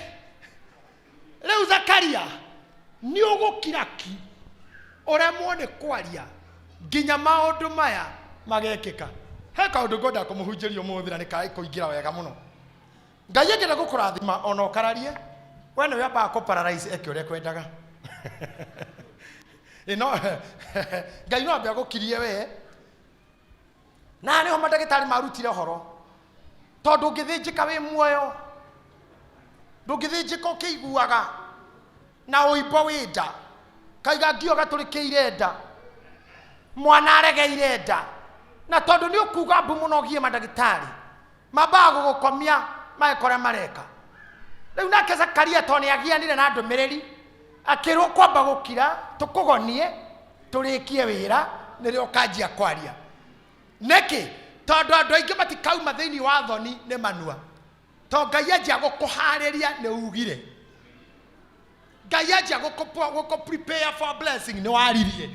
rĩu Zakaria nĩ ũgũkira ki ũremwo nĩ kwaria nginya maũndũ maya magekĩka. He kaũndũ ngwenda kũmũhunjĩria ũmũthĩ na nĩ kaĩ kũingĩra wega mũno. Ngai angĩenda gũkũrathima ona ũkararie we nĩ wambaga kũ-paralyze eke ũrĩa kwendaga. Ngai no ambe agũkirie we na nĩho mandagĩtarĩ marutire ũhoro tondũ ũngĩthĩnjĩka wĩ muoyo ndũngĩthĩnjĩka ũkĩiguaga na ũimbo wĩ nda kaiga ngio gatũrĩkĩire nda mwana aregeire nda na tondũ nĩ ũkuga mbu mũno ũgie mandagĩtarĩ mambaga gũgũkomia magĩkora mareka. Rĩu nake Zakaria tondũ nĩ agianire na ndũmĩrĩri akĩrwo kwamba gũkira tũkũgonie tũrĩkie wĩra nĩrĩo ũkanjia kwaria. Nĩkĩ tondũ andũ aingĩ matikauma thĩinĩ wa thoni nĩ manua tondũ Ngai anjia gũkũharĩria nĩ ugire. Ngai anjia gũkũ-prepare for blessing nĩ waririe.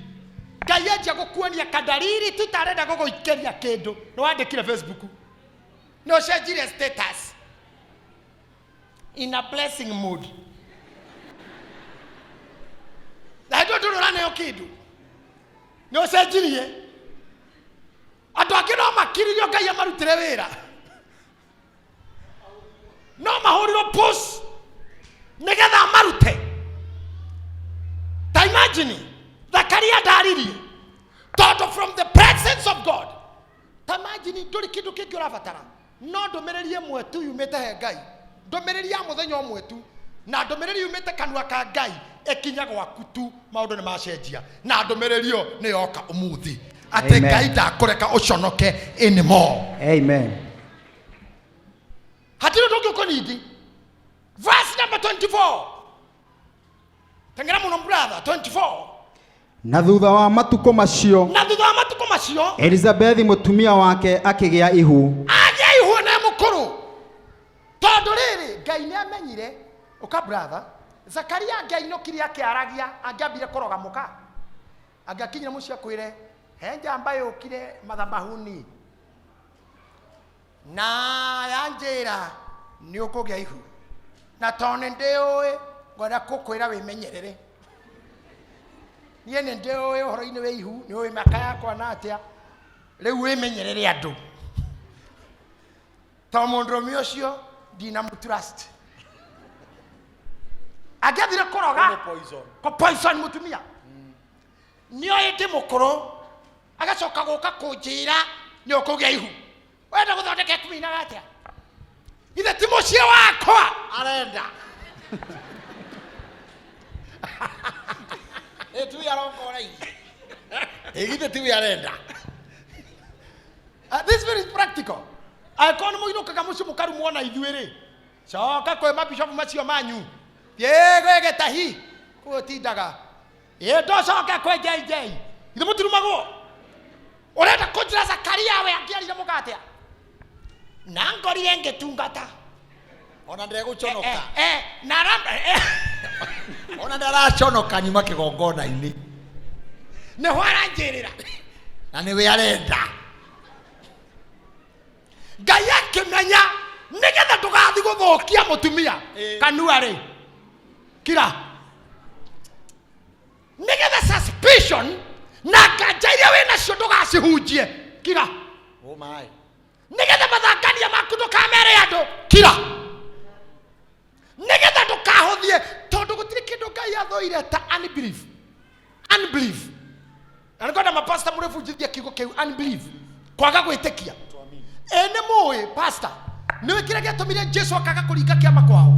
Ngai anjia gũkuonia kadariri tutarenda gũgũikĩria kĩndũ nĩ wandĩkire Facebook nĩ ũcenjirie status in a blessing mood. Na ndio ndũranayo kĩndũ nĩ ũcenjirie andũ angĩ no makiririo Ngai amarutĩre wĩra no mahũrirwo push nĩgetha amarute. Ta imagine Zakaria ndaririe tondũ from the presence of God. Ta imagine ndũrĩ kĩndũ kĩngĩ ũrabatara no ndũmĩrĩri ĩmwe tu yumĩte he Ngai, ndũmĩrĩri ya mũthenya ũmwe tu na ndũmĩrĩri yumĩte kanua ka Ngai ĩkinya gwaku tu maũndũ nĩ macenjia na ndũmĩrĩri ĩyo nĩ yoka ũmũthĩ atĩ Ngai ndakũreka ũconoke anymore. Amen. Hatirĩ ũndũ ũngĩ ũkonindi. Verse number 24. Tengera mũno brother 24. Na thutha wa matukũ macio Elizabeth mũtumia wake akĩgĩa ihu. Agĩa ihu na mũkũrũ. Tondũ rĩrĩ Ngai nĩ amenyire ũka brother Zakaria Ngai no kiri akĩaragia angĩambire kũrogamũka angĩakinyire mũciĩ kwĩre he njamba yũkire mathabahuni na yanjĩra nĩ ũkũgĩa ihu na tondũ nĩ ndĩũĩ ngwenda gũkwĩra wĩmenyerere. Niĩ nĩ ndĩũĩ ũhoro-inĩ wĩ ihu nĩ ũĩ mĩaka yakwa na atĩa rĩu wĩmenyerere andũ tondũ mũndũrũme ũcio ndinamũtrust. Angĩathire kũroga poison mũtumia nĩoĩ ndĩ mũkũrũ agacoka gũka kũnjĩra nĩ ũkũgĩa ihu. Wenda gũthondeka kũminaga atĩa? Ithe ti mũciĩ wakwa arenda. Tu yarongora hii. Ithe ti arenda. This very practical. Aikoni mũinũkaga mũciĩ mũkarumwo na ithuĩ-rĩ coka kwĩ mabishopu macio manyu yegege tahi kuotindaga ndocoke kwĩ JJ ithe mũtirumagwo ũrenda kũnjĩra Zakaria we angĩarire mũgatĩa na ngorire ngĩtungata ona ndegũconoka na ona ndaraconoka nyuma kĩgongona-inĩ nĩho aranjĩrĩra na nĩwe arenda. Ngai akĩmenya nĩgetha ndũgathi gũthũkia mũtumia kanua-rĩ kira nĩgetha suspicion na nganja iria wĩnacio ndũgacihunjie kira Oh my. Nigetha mathangania maku ndukamere andu kira. Nigetha ndukahuthie tondu gutire kindu Ngai athoire ta unbelief. Unbelief. Na nikwenda mapasta murefujithia kiugo kiu unbelief. Kwaga gwitikia. Ene moe pastor. Niwe kire giatumire Jesu akaga kuringa kiama kwao.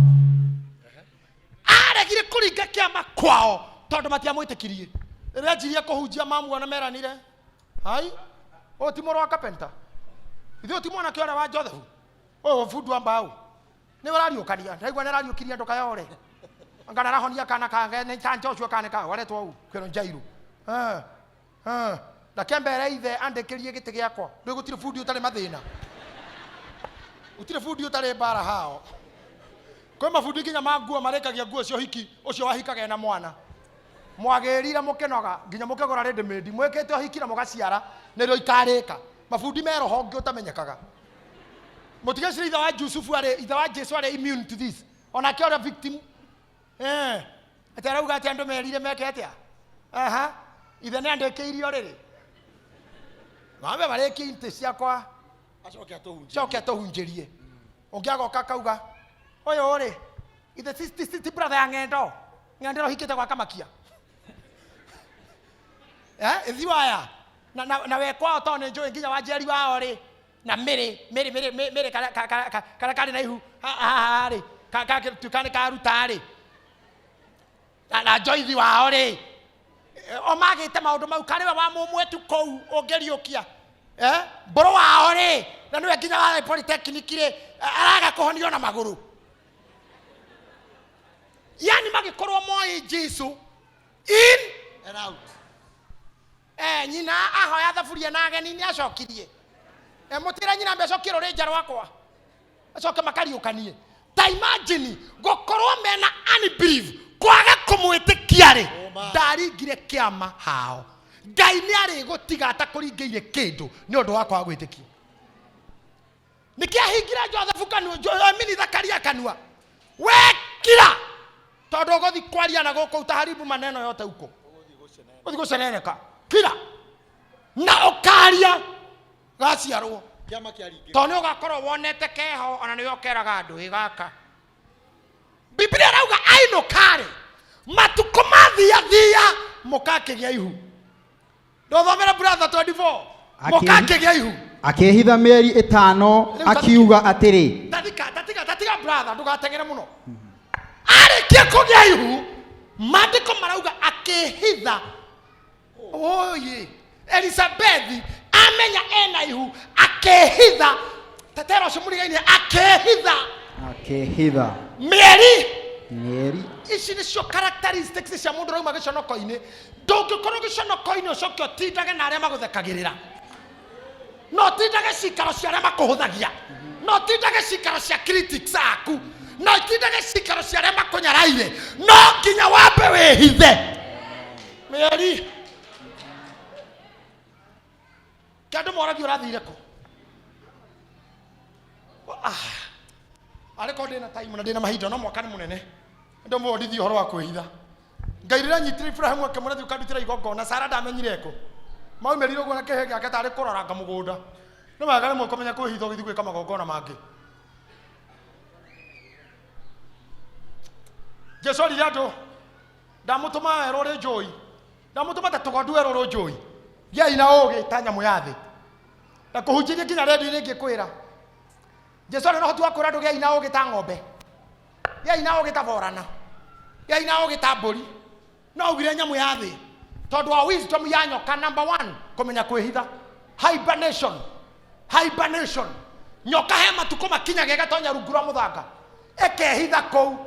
Aregire kuringa kiama kwao tondu matiamwitikirie. Rĩrĩa njirie kũhunjia mamuona meranire. Hai. O ti mũrũ wa kapenta. Ithuĩ ti mwana kĩore wa Jothefu. O fundi wa mbao. Nĩ ũrariũkania. Ndaigua nĩ arariũkirie andũ kayore. Angana rahonia kana kange nĩ chanjo cio kana ka waretwo u kwĩro Jairo. Ndakembere ithe andĩkĩrie gĩtĩ gĩakwa. Ndĩ gũtirĩ fundi ũtarĩ mathĩna. Gũtirĩ fundi ũtarĩ mbara hao. Kwĩ mabundi nginya manguo marĩkagia nguo cio hiki ũcio wahikaga na mwana. Mwagĩrire mũkenoga nginya mũkegora ready-made mwĩkĩte ũhiki na mũgaciara nĩrĩo ikarĩka. Mabundi meroho ngĩ ũtamenyekaga. Mũtigecire ithe wa Yusufu arĩ ithe wa Jesu arĩ immune to this. Ona kĩora victim. Atarauga ati andu merire meke atia. Ithe nĩ andĩkĩirio rĩrĩ. Ng'ombe barĩki inte ciakwa. Acoke atuhunjĩrie. Ũngĩ agoka kauga. Ũyũ rĩ. Ithe ti brother ya Ng'endo. Ng'endo hikĩte gwa Kamakia. Ithi waya. Na we kwao to nĩ njũĩ nginya wanjeri wao rĩ. Na mĩrĩ kara kari na ihu. Rĩ. Tukane karuta rĩ. Na Joithi wao rĩ. O magĩte maũndũ mau karĩwe wa mũmwetu kũu ũngĩriũkia. Mbũrũ wao rĩ. Na nĩwe nginya wa polytechnic rĩ. Araga kũhonio na magũrũ. Yani magĩkorwo moĩ Jesu in and out. Nyina ahoya thaburia na ageni nĩ acokirie. Mũtĩra nyina mbecokie rũrĩnja rwakwa. Acoke makariũkanie. Ta imagine gũkorwo mena unbelief. Kwaga kũmwĩtĩkia rĩ. Ndaringire kĩama hao. Ngai nĩ arĩgũtiga atakũringĩire kĩndũ nĩ ũndũ wa kwaga gwĩtĩkia. Nĩkĩahingira Josefu kanua, Zakaria kanua. Wekira. Tondu ũgũthi kwaria na gũkũ utaharibu maneno yote huko. Ũthi gũceneneka. Kira. Na ũkaria gaciarwo. Kĩama kĩaringĩ. Tondu nĩ ũgakorwo wonete keho ona nĩ ũkeraga andũ igaka. Biblia rauga ainũkare. Matukũ mathia mũkakĩgĩa ihu. Ndothomera brother 24. Mũkakĩgĩa ihu. Akĩhitha mĩeri 5 akiuga atĩrĩ. Tatiga brother ndũgatengere mũno. Arĩkia kũgĩa ihu maandĩko marauga akĩhitha. Oye Elizabeth amenya ena ihu akĩhitha. Tetero cimurigaine akĩhitha. Mĩeri ici nĩcio characteristics cia mũndũ rauma gĩconoko-inĩ. Ndũngĩkorwo gĩconoko-inĩ ũcoke ũtindage na arĩa magũthekagĩrĩra. No tindage cikaro cia arĩa makũhũthagia. No tindage cikaro cia critics aku. No tindage cikaro cia arĩa makũnyaraire. No nginya wambe wĩhithe. Mĩeri kĩandũ moragia ũrathire kũ? Arĩko ndĩna time na ndĩna mahinda no mwaka nĩ mũnene. Ndĩ mũndithia ũhoro wa kwĩhitha. Ngai rĩrĩa nyitire Ibrahim akĩmũrethi ũkandutĩra igongona. Sara ndamenyire kũ. Maumerire ũguo na kĩhĩĩ gĩake tarĩ kũroranga mũgũnda. Nĩ wega rĩmwe kũmenya kwĩhitha ũgĩthiĩ gwĩka magongona mangĩ. Jesu arire andũ ndamũtũma werũ ũrĩ njũĩ. Ndamũtũma ta tũgondu werũ ũrĩ njũĩ. Gĩai na ũũgĩ ta nyamũ ya thĩ. Na kũhunjĩria nginya redio-inĩ ngĩkwĩra. Jesu arĩ na ũhoti wa kwĩra andũ gĩai na ũũgĩ ta ng'ombe. Gĩai na ũũgĩ ta borana. Gĩai na ũũgĩ ta mbũri. No augire nyamũ ya thĩ. Tondũ wa wisdom ya nyoka number 1 kũmenya kwĩhitha. Hibernation. Nyoka he matukũ makinyaga ĩgatonya rungu rwa mũthanga. Ĩkehitha kũu.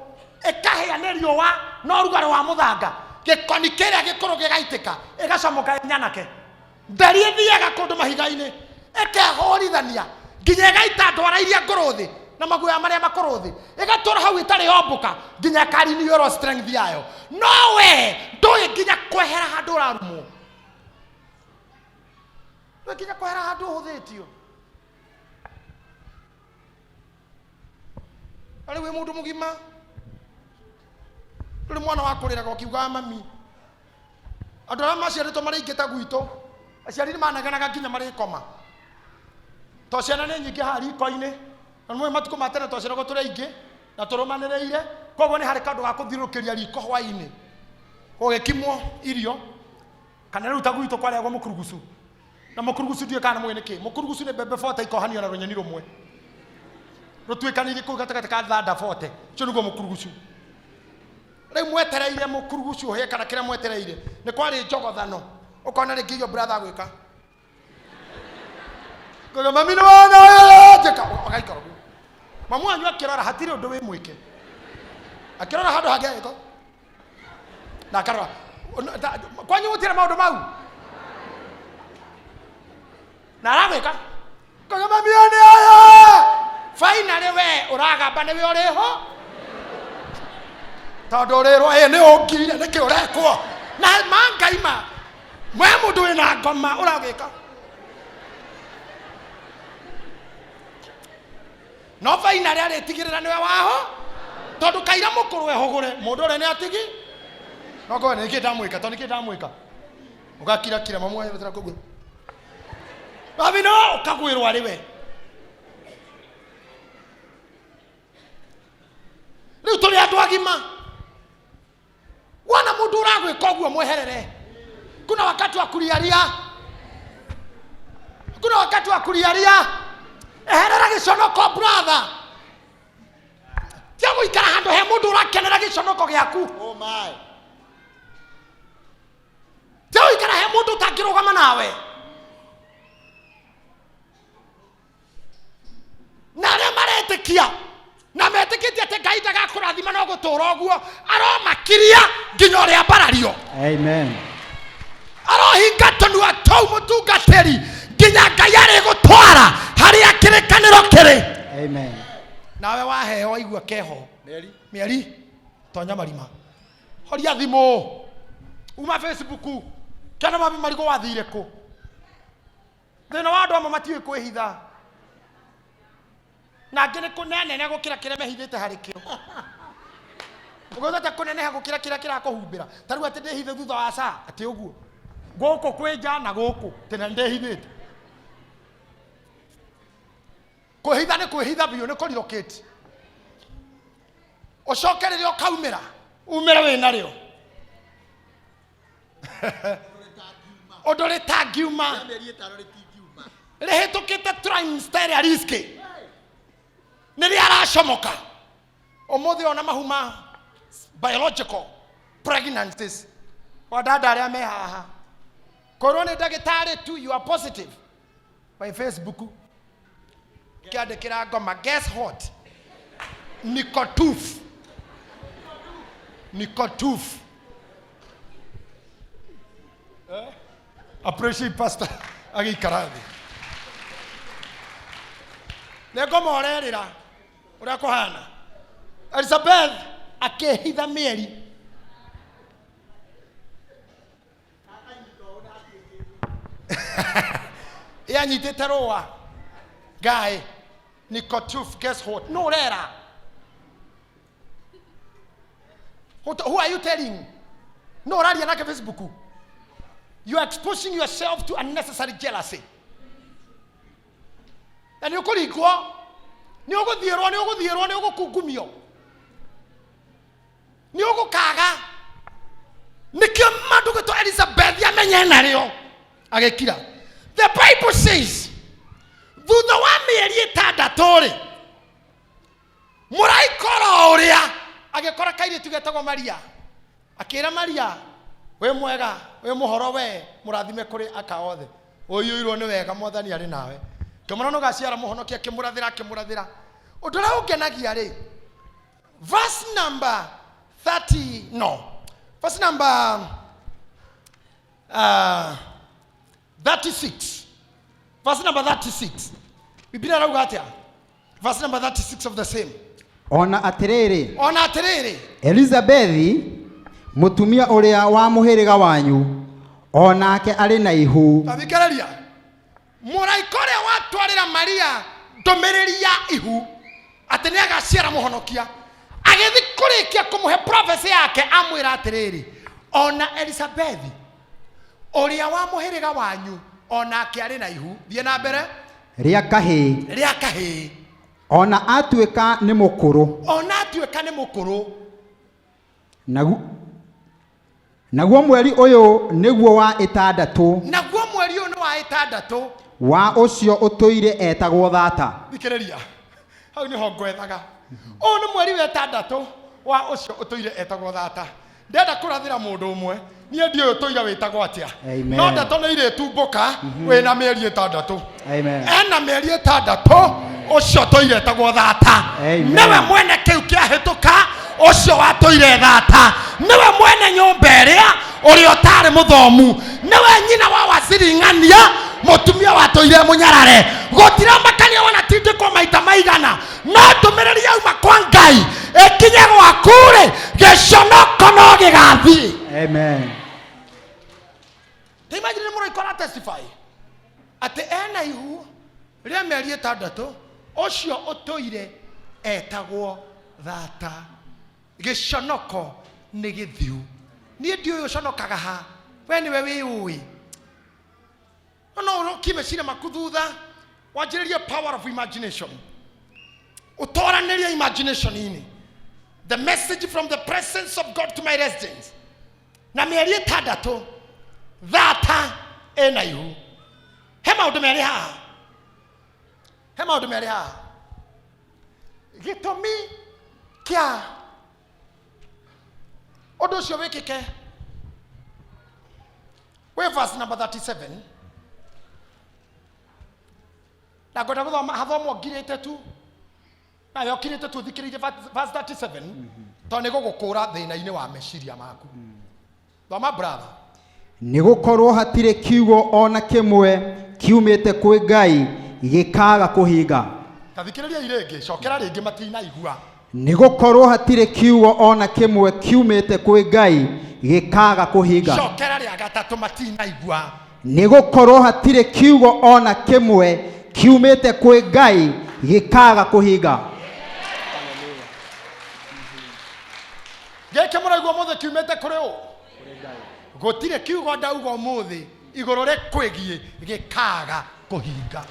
Ĩkahĩa nĩ riũa no rugarĩ wa mũthanga. Gĩkoni kĩrĩa gĩkũrũ gĩgaitĩka ĩgacomoka nyanake. Ndari ĩthiaga kũndũ mahiga-inĩ. Ĩkehũrithania nginya ĩgaita ndwara iria ngũrũ thĩ na maguoya marĩa makũrũ thĩ. Ĩgatũra hau ĩtarĩ yombũka nginya ĩkariniũrwo strength yayo. No we ndũĩ nginya kwehera handũ ũrarumwo. Ndũĩ nginya kwehera handũ ũhũthĩtio. Arĩ wĩ mũndũ mũgima. Ndũrĩ mwana wa kũrĩraga ũkiugaga mami. Andũ arĩa maciarĩtwo marĩ ingĩ ta gwitũ. Aciari nĩ maneganaga nginya marĩ koma. to ciana nĩ nyingĩ harĩ iko-inĩ na nĩ matuko matene to ciana tũrĩ aingĩ na tũrũmanĩrĩire koguo nĩ harĩ kaũndũ ga kũthiũrũrũkĩria riko hwaĩ-inĩ gũgĩkimwo irio kana rĩu ta gwitũ kwarĩagwo mũkurugucu na mũkurugucu ndiũĩ kana mũĩ nĩkĩ mũkurugucu nĩ mbembe bota ikohanio na rũnyeni rũmwe rũtuĩkanĩirie kũu gatagatĩ ka thanda bote ũcio nĩguo mũkurugucu rĩu mwetereire mũkurugucu ũhĩe kana kĩrĩa mwetereire nĩ kwarĩ njogothano ũkona rĩngĩ iyo brother gwĩka ngoga mami nĩ wona njĩka ũgaikara mamu wanyu akĩrora hatirĩ ũndũ wĩ mwĩke akĩrora handũ hangĩ agĩko na akarora kwanyu gũtirĩ maũndũ mau na aragwĩka ngoga mami nĩ aya finally we ũragamba nĩwe ũrĩho tondũ ũrĩrwo nĩ ũngire nĩkĩ ũrekwo na mangaima mwe mũndũ wĩna ngoma ũragĩka no finally arĩtigĩrĩra nĩwe waho tondũ kaira mũkũrũ ehũgũre mũndũ ũrĩa nĩ atigi no ngoe nĩkĩ ndamwĩka tondũ nĩkĩ ndamwĩka ũgakira mamu wanyu gũtira kũguo babi no ũkagwĩrwo arĩ we rĩu tũrĩ andũ agima wana mũndũ ũragwĩka ũguo mweherere kuna wakati wa kulialia eherera gĩconoko brother tia gũikara handũ he mũndũ ũrakenera gĩconoko gĩaku oh my tia gũikara he mũndũ ũtangĩrũgama nawe na arĩa maretĩkia na metĩkĩtie atĩ Ngai ndagakũrathima no gũtũũra ũguo aromakiria nginya ũrĩa mbarario amen arohinga tũnua tũu mũtungatĩri nginya Ngai arĩgũtwara harĩa kĩrĩkanĩro kĩrĩ amen nawe waheo waigua keho mĩeri tonya marima horia thimũ uma Facebook kana mami marigũ wathire kũ thĩna wa andũ amwe matiũĩ kwĩhitha na angĩ nĩ kũnenene gũkĩra kĩrĩa mehithĩte harĩ kĩo ũgũthete kũneneha gũkĩra kĩrĩa kĩrakũhumbĩra ta rĩu atĩ ndĩhithe thutha wa saa atĩ ũguo gũkũ kwĩnja na gũkũ tena ndĩhithĩte kwĩhitha nĩ kwĩhitha biũ nĩ kũrirũkĩti ũcoke rĩrĩa ũkaumĩra umĩre wĩna rĩo ũndũ rĩtangiuma rĩhĩtũkĩte trimester riski nĩrĩa aracomoka ũmũthĩ ona mahuma biological pregnancies wadada arĩa me haha korwo nĩ ndagĩtarĩ tu you are positive by Facebook kiandĩkĩra ngoma guess what Nicotooth appreciate pastor agĩikara thĩ nĩ ngoma ũrerĩra ũrĩa kũhana Elizabeth akĩhitha mĩeri yanyitĩte rũa Guy Nicotooth guess what no rera who are you telling no raria nake Facebook you are exposing yourself to unnecessary jealousy na nĩ ũkũringwo nĩ ũgũkungumio nĩ ũgũkaga nĩkĩo mandũ gĩtwo Elizabeth amenye narĩo agĩkira the Bible says thutha wa mĩeri 6 mũraikora ũrĩa agĩkora kairĩtu getagwo Maria akĩra Maria we mwega we mũhoro we mũrathime kũrĩ aka othe ũyũirwo nĩ wega mwathani arĩ nawe kĩmũrano gaciara mũhonokia kĩmũrathĩra ũndũ ũrĩa ũngenagia rĩ verse number 36 verse number 36 Biblia arauga atĩa verse number 36 of the same ona atĩrĩrĩ Elizabethi mũtumia ũrĩa wa mũhĩrĩga wanyu onake arĩ na ihu abikararia mũraika ũrĩa watwarĩra Maria ndũmĩrĩri ya ihu atĩ nĩ agaciara mũhonokia agĩthi kũrĩkia kũmũhe prophecy yake amwĩra atĩrĩrĩ ona Elizabethi ũrĩa wa mũhĩrĩga wanyu onake arĩ na ihu thiĩ na mbere ria kahĩ ona atuĩka nĩ mũkũrũ naguo mweri ũyũ nĩguo wa ĩtandatũ wa ũcio ũtũire etagwo Thata. Thikĩrĩria, hau nĩho ngwethaga. Ũyũ nĩ mweri wa ĩtandatũ wa ũcio ũtũire etagwo Thata. Ndenda kũrathĩra mũndũ ũmwe, niĩ ndiũĩ ũtũire wĩtagwo atĩa. No ndeto nĩ irĩtumbũka wĩna mĩeri ĩtandatũ. Ena mĩeri ĩtandatũ ũcio ũtũire etagwo Thata. Nĩwe mwene kĩu kĩahĩtũka ũcio watũire Thata. Nĩwe mwene nyũmba ĩrĩa ũrĩa ũtarĩ mũthomu. Nĩwe nyina wa Waziri Ng'ania, mũtumia watũire mũnyarare. Gũtira makania wanatindĩkwo maita maigana, no ndũmĩrĩri yauma kwa Ngai ĩkinye gwaku rĩ, gĩconoko no gĩgathiĩ. Amen. Imagine mũraikora testify atĩ ena ihu rĩa mĩeri ĩtandatũ ũcio ũtũire etagwo Thata. Gĩconoko nĩ gĩthiũ. Niĩ ndiũĩ ũconokaga ha, we nĩwe wĩũĩ. No ũkĩmeciria maku thutha wanjĩrĩrie power of imagination. Ũtoranĩria imagination-inĩ. The message from the presence of God to my residence. Na mĩeri ĩtandatũ Thata ena ihu. He maũndũ merĩ haha. Gĩtũmi kĩa ũndũ ũcio wĩkĩke. We verse number 37. Na ngwenda gũthoma hathomwo ngirĩte tu. Na yokirĩte tu thikĩrĩrie verse 37. Tondũ nĩ gũgũkũra thĩna-inĩ wa meciria maku. Thoma brother. Nĩ gũkorwo hatirĩ kiugo ona kĩmwe kiumĩte kwĩ Ngai gĩkaga kũhinga. Ta thikĩrĩria irĩngĩ, cokera rĩngĩ matinaigua. Nĩ gũkorwo hatirĩ kiugo ona kĩmwe kiumĩte kwĩ Ngai gĩkaga kũhinga. Cokera rĩa gatatũ matinaigua. Nĩ gũkorwo hatirĩ kiugo ona kĩmwe kiumĩte kwĩ Ngai gĩkaga kũhinga. Gĩkĩ mũraigua mũthĩ kiumĩte kũrĩ ũ? Gũtirĩ kiugo ndauga ũmũthĩ igũrũ rĩkwĩgiĩ gĩkaga kũhinga.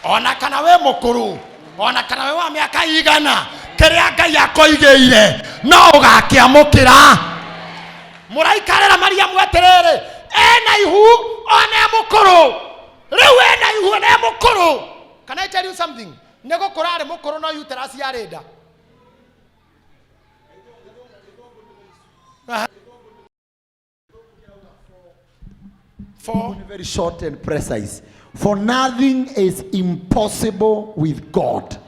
Ona kana we mũkũrũ, ona kana we wa mĩaka igana, kĩrĩa Ngai akoigĩire no ũgakĩamũkĩra. Mũraikarĩra Mariamu atĩrĩrĩ, ena ihu ona mũkũrũ. Rĩu ena ihu ona mũkũrũ. Can I tell you something? Nĩ gũkũra arĩ mũkũrũ no uterus yarĩ nda. Very short and precise. For nothing is impossible with God.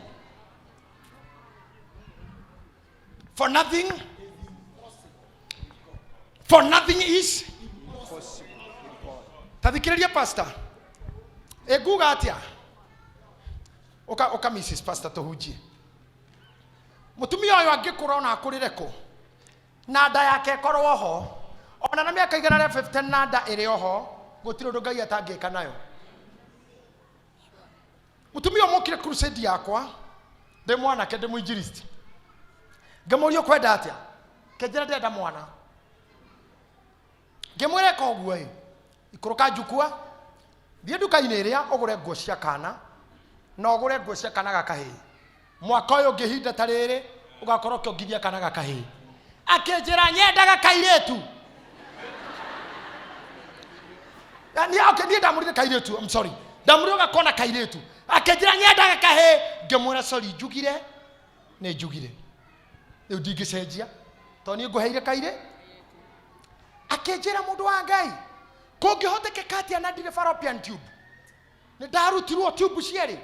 For nothing is tathikĩrĩria pastor. Eguga atia. Oka Mrs. Pastor Tohuji. Mũtumia ũyũ angĩkũra ona akũrĩre kũ. Na nda yake ĩkorwo ho. Ona na mĩaka igana rĩa 15 na nda ĩrĩ ho. Gũtirĩ ũndũ Ngai atangĩka nayo. Mũtumia ũmũkire crusade yakwa. Ndĩ mwanake ndĩ mũinjilisti. Ngamũria kwenda atĩa. Kenjera ndenda mwana. Ngĩmwĩra koguo ĩ. Ikũrũka njukua. Thiĩ nduka-inĩ ĩrĩa ũgũre nguo cia kana. Na ũgũre nguo cia kana gakahĩ. Mwaka ũyũ ũngĩhinda ta rĩrĩ ũgakorwo ũkĩongithia kana gakahĩ. Akĩnjĩra nyendaga kairĩtu. Niĩ ndamũrire kairĩtu, I'm sorry. Ndamũrire gakona kairĩtu. Akĩnjĩra nyendaga kahĩ. Ngĩmwĩra sorry njugire. Nĩ njugire. Rĩu ndingĩcenjia. Tondũ niĩ ngũheire kairĩ. Akĩnjĩra mũndũ wa Ngai. Kũngĩhotekeka atĩa na ndirĩ fallopian tube. Nĩ ndarutirwo tube cierĩ.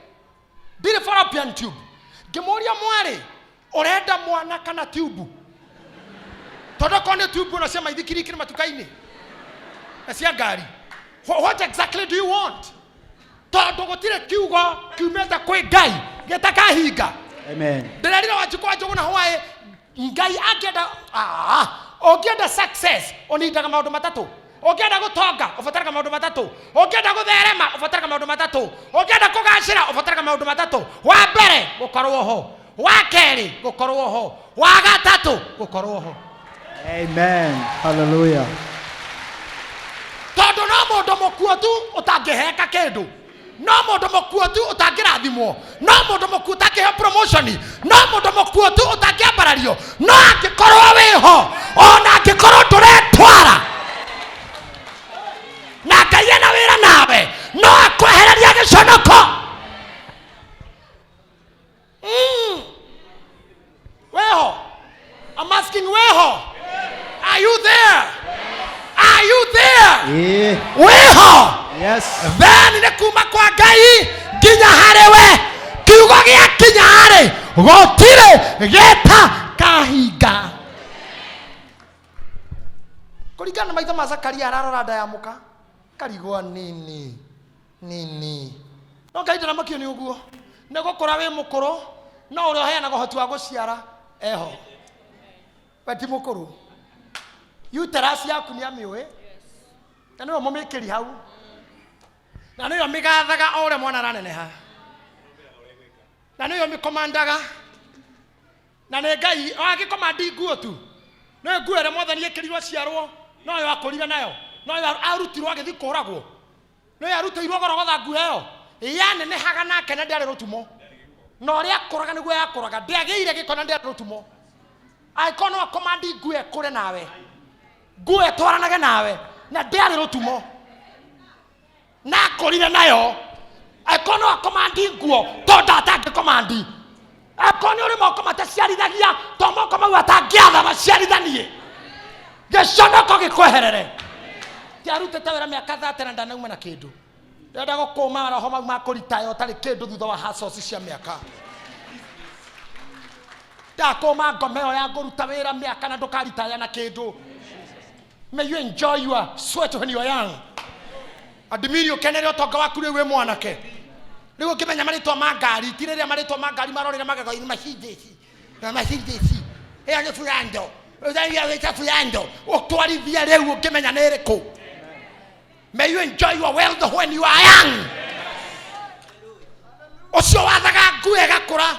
Ndirĩ fallopian tube. Ngĩmũria mwarĩ, ũrenda mwana kana tube? Tondũ kone tube unasema ithikirikiri matuka-inĩ. Na cia ngari. What exactly do you want? Tondũ gũtirĩ kiugo kiumĩte kwĩ Ngai gĩtakahinga. Amen. Ndĩrerire Wanjikũ Njũgũna Hawaii Ngai angĩenda ũngĩenda success ũnindaga maũndũ matatũ. Ũngĩenda gũtonga ũbataraga maũndũ matatũ. Ũngĩenda gũtherema ũbataraga maũndũ matatũ. Ũngĩenda kũgacĩra ũbataraga maũndũ matatũ. Wa mbere gũkorwo ho. Wa kerĩ gũkorwo ho. Wa gatatũ gũkorwo ho. Amen. Hallelujah. Tondũ no mũndũ mũkuũ tu ũtangĩheka kĩndũ. no mundu mukuo tu utangirathimwo, no mundu mukuo utakihe promotion, no mundu mukuo tu utangiambarario, no angikorwo wiho ona angikorwo nduretwara na Ngai ena wira nawe no akwehereria giconoko. Weho, I'm asking weho, are you there? Are you there? Yeah. Weho. Yes. Then ne kuma kwa Ngai nginya harewe kiugo gia kinya hare gotire geta kahinga. Kuringana na maitho ma Zakaria ararora nda ya muka karigwa nini no Ngai ndaramakio ni uguo ne gukora wi mukuru no uri oheana gohoti wa guciara eho bati mukuru uterus yaku ni amiwe na niwe mumikiri hau na niwe migathaga ore mwana raneneha na niwe mikomandaga na ne Ngai agikomandi nguo tu no nguo ere mwathani ekirirwo ciarwo no yo akorire nayo no yo arutirwo agithi kuragwo no yo arutirwo gorogotha nguo eyo yanenehaga nake na ndari rutumo no ria akuraga niguo yakuraga ndiageire gikona ndari rutumo aikono akomandi nguo ekure nawe nguo etwaranage nawe na ndari rutumo na akorire nayo aikono akomandi nguo tonda atangi komandi akoni uri moko mataciarithagia to moko mau atangiatha maciarithanie giconoko gikweherere tiarutete wira miaka 30 na ndanauma na kindu ndenda gukuma roho mau makuritayo utari kindu thutha wa hasoci cia miaka ndakuma ngomeo ya nguruta wira miaka na ndukaritaya na kindu. May you enjoy your sweat when you are young. Admiri ukenere utonga waku ri we mwanake rigo kimenya maritwa magari tiriria maritwa magari marorira magaga ni mahindeci na mahindeci anya fulando udaiya weta fulando utwarithia riu ukimenya neriko. May you enjoy your wealth when you are young. Ocio wathaga nguo gakura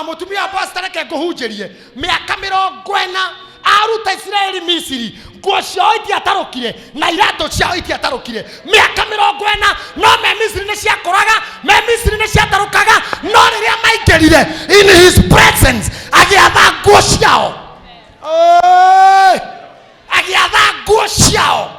mutumia pastor ke nguhunjirie miaka 40 aruta Israeli Misiri nguo ciao itiatarukire na irato ciao itiatarukire miaka 40 no me Misiri ne ciakuraga me Misiri ne ciatarukaga no riria maingirire in his presence agiatha nguo ciao agiatha nguo ciao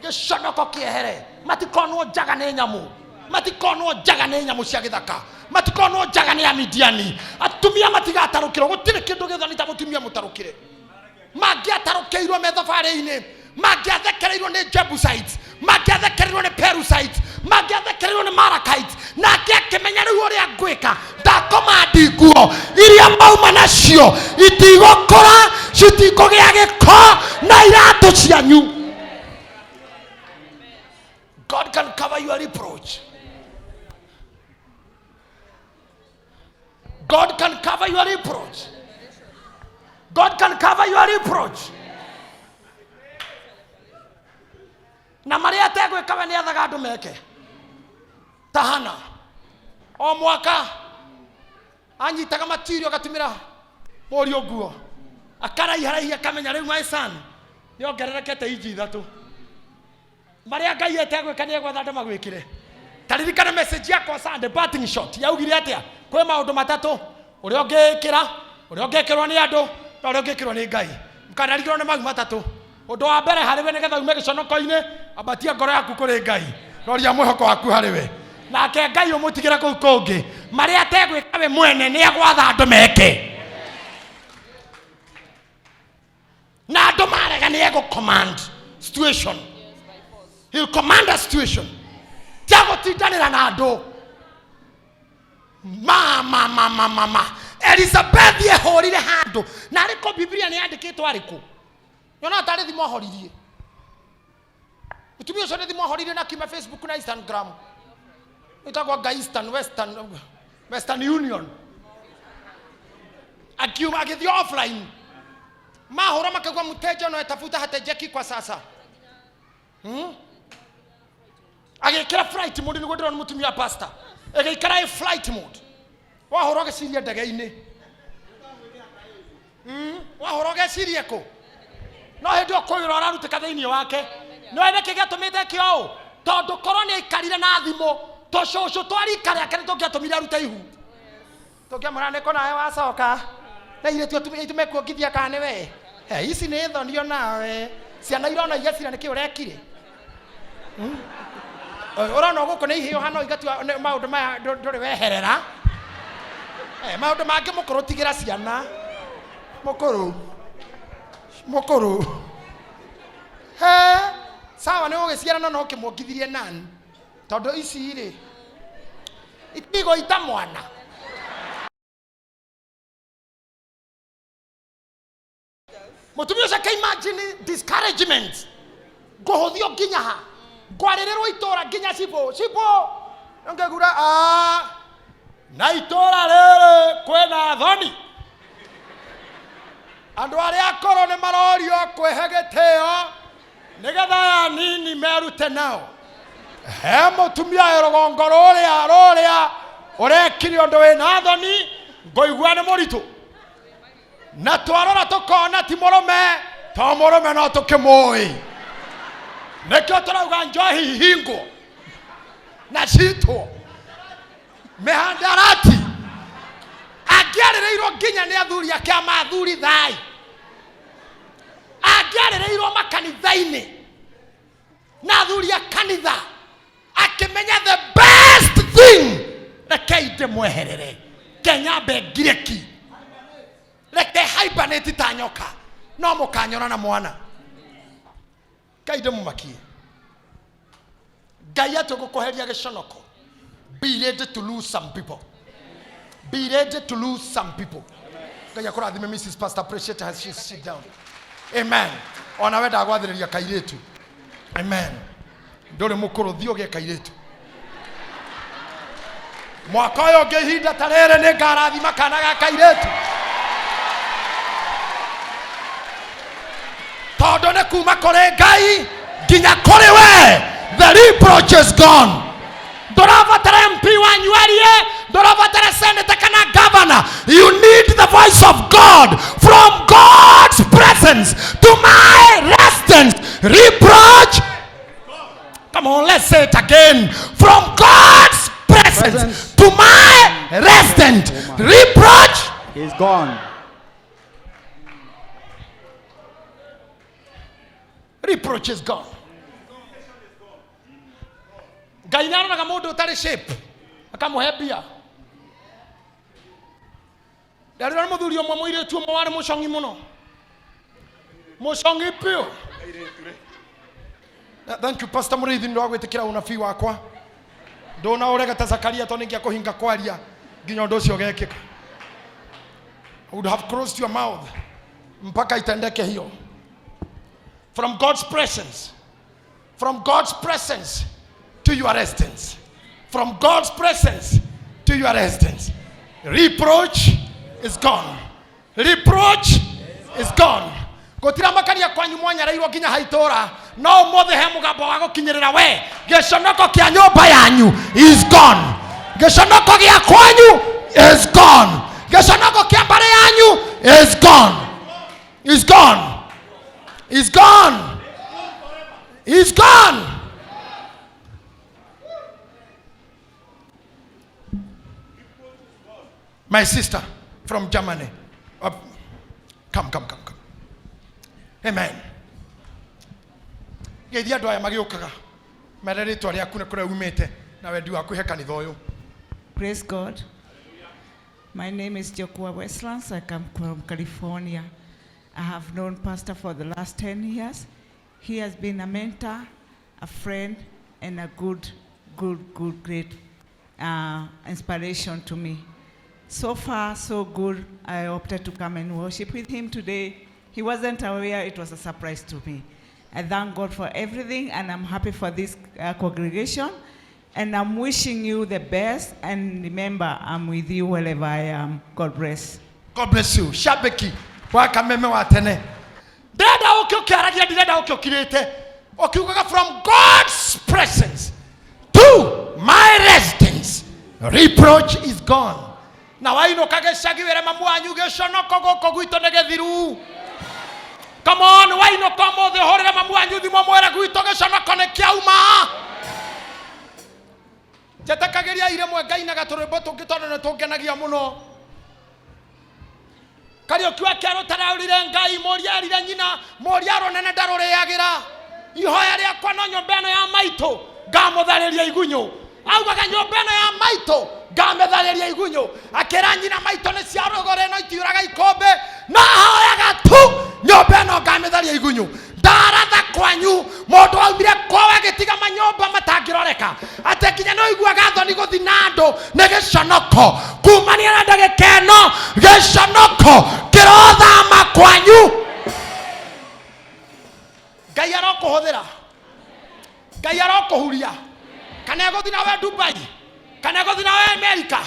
giconoko kiehere matikonwo njaga ne nyamu matikonwo njaga ne nyamu cia githaka matikonwo njaga ne Amidiani atumia matigatarukire gutire kindu githani ta mutumia mutarukire magiatarukeirwo methabarĩ-inĩ magiathekereirwo nĩ Jebusites magiathekereirwo nĩ Perusites magiathekereirwo nĩ Amalekites nake akĩmenya rĩu ũrĩa ngwĩka ndakomandi nguo iria mauma nacio itigũkũra citikũgĩa gĩko na iratũ cianyu. God can cover your reproach. God can cover your reproach. God can cover your reproach. Na maria tegwika we ni athaga andu meke tahana o mwaka anyitaga material gatumira morio nguo akaraiharaihia kamenya riu my son ni ongererekete inji ithatu maria Ngai etegwika ni egwetha andu magwikire taririkana message yakwa Sunday parting shot yaugire atia kwe maundu matatu uria ungikirwo ni andu na uria ungikirwo ni Ngai mkanarigirwo ni mau matatu. Undu wa mbere hariwe nigetha ume giconoko-ini abatia ngoro yaku kuri Ngai roria mwihoko waku hariwe nake Ngai umutigira kuu kungi maria ategwika we mwene ni agwatha andu meke na andu marega ni ego command situation. He'll command a situation tiagutindanira na andu mama Elizabeth yehorire handu na ariko Biblia ni yandikitwo ariku yona tari thimo horirie utumio cone thimo horirie na kima Facebook na Instagram itagwa Gaistan Western Union akiuma agithio offline mahora makagwa mteja no etafuta hatejeki kwa sasa agikira flight mode nigo ndiro mutumia pastor agikira flight mode wahoroge ciria ndege-ini wahoroge ciria ko no hindi okwira ararutika thiini wake no ene kigatumite kio tondu korwo ni ikarire na thimo Toshosho twari kare akane tokia tumira ruta ihu. Tokia murane kona we wacoka. Na ile tumekuongithia kane we. Ici nĩ thonio nawe. Ciana irona igacira nĩkĩ ũrekire. Urona guko nĩ iheo hano igatua maundu maya ndũrĩ weherera. Maundu mangĩ mũkũrũ tigĩra ciana. Mũkũrũ. Sawa nĩ ũgĩciarana no kĩmwongithirie nani. Tondũ ici rĩ itigo ita mwana. Mutumia ũcio ka imagine discouragement. Ngohothio nginya ha. Kwarĩrĩrwo itora nginya cibo. Ngegura na itora rĩrĩ kwĩna thoni. Andũ arĩa akoro nĩ marorio kwĩhe gĩtĩo nĩgetha nini merute nao. He mutumia rũgongo rũrĩa ũrekire ũndũ wĩna thoni ngoigua nĩ mũritũ. Na twarora tukona ti mũrũme to mũrũme no tũkĩmũĩ. Nĩkĩo tũrauga njohi hingo na citwo mĩhandarati angĩarĩrĩirwo nginya nĩ athuri ake a mathuri thai. Angĩarĩrĩirwo makanitha-inĩ na athuri a kanitha akimenya the best thing rekei ndĩmweherere kenyambe ngireki reke hibernate ta nyoka no mũkanyona na mwana kai ndĩmũmakie. Ngai atũgũkũheria gĩconoko. Be ready to lose some people. Be ready to lose some people. Ngai akũrathime Mrs. Pastor Appreciate as she sit down. Amen. Ona wenda gwathĩrĩria kairĩtu. Amen. Ndũrĩ mũkũrũ thiĩ ũgĩe kairĩtu. Mwaka ũyũ ũngĩ ihinda ta rĩrĩ nĩ ngarathima kana ga kairĩtu. Tondũ nĩ kuma kũrĩ Ngai nginya kũrĩ we. The reproach is gone. Ndũrabatara MP wanyu arie, ndũrabatara senator kana governor. You need the voice of God from God's presence to my residence. Reproach. Come on, let's say it again. From God's presence to my resident. Reproach is gone. Reproach is gone. Ngai nĩ aronaga mũndũ ũtarĩ shape akamũhe mbia. Ndarĩra nĩ mũthuri ũmwe mũirĩtu ũmwe warĩ mũcongi mũno. Mũcongi piũ. Thank you Pastor Mũrĩithi nĩ wagwĩtĩkĩra ũnabii wakwa. Ndona ũrega ta Zakaria tondũ nĩngĩakũhinga kwaria nginya ũndũ ũcio ũgekĩka. I would have closed your mouth mpaka itendeke hiyo. From God's presence. From God's presence to your residence. From God's presence to your residence. Reproach is gone. Reproach is gone. Gotira makaria kwanyu mwanyarairwo nginya haitora no mothe he mugambo wa gukinyirira we giconoko kia nyumba yanyu is gone. Giconoko gia kwanyu is gone. Giconoko kia mbare yanyu is gone. Is gone. Is gone. Is gone. My sister from Germany. Come. Amen. Geithia andũ aya magĩũkaga. Mere rĩtwa rĩaku nĩ kũrĩa umĩte na wendi waku he kanitha ũyũ. Praise God. My name is Jokua Westlands. I come from California. I have known Pastor for the last 10 years. He has been a mentor, a friend, and a great inspiration to me. So far, so good. I opted to come and worship with him today. He wasn't aware. It was a surprise to me. I thank God for everything, and I'm happy for this congregation. And I'm wishing you the best. And remember, I'm with you wherever I am. God bless. God bless you. Shabeki. Waka meme wa tene. Dada ukiokaragia dada ukiokirete. Ukiukaga from God's presence to my residence. Reproach is gone. Na waino kage shagi were mamu anyu geshono kogo gwito negethiru. Come on, waino komo the hore mamu anyu di momo era gwito geshono kone kiauma. Jetakageria ire mwe Ngai na gaturwimbo tungi tondu ne tungenagia muno. Kariuki wa kiaro taraurire Ngai moria rire nyina moria ronene ndarureagira. Ihoya riakwa no nyomba eno ya maito ngamuthariria igunyu. Augaga nyomba eno ya maito ngamuthariria igunyu. Akira nyina maito ne cia rugore no itiuraga ikombe na hoyaga tu nyomba eno ngamuthariria igunyu. Ndaratha kwanyu mundu aumire kwawe gitiga manyomba matangiroreka ate kinya no iguaga thoni guthi nando ne giconoko kumania na ndagikeno giconoko kirothama kwanyu. Ngai arokuhuthira, Ngai arokuhuria, kana eguthi nawe Dubai, kana eguthi nawe America,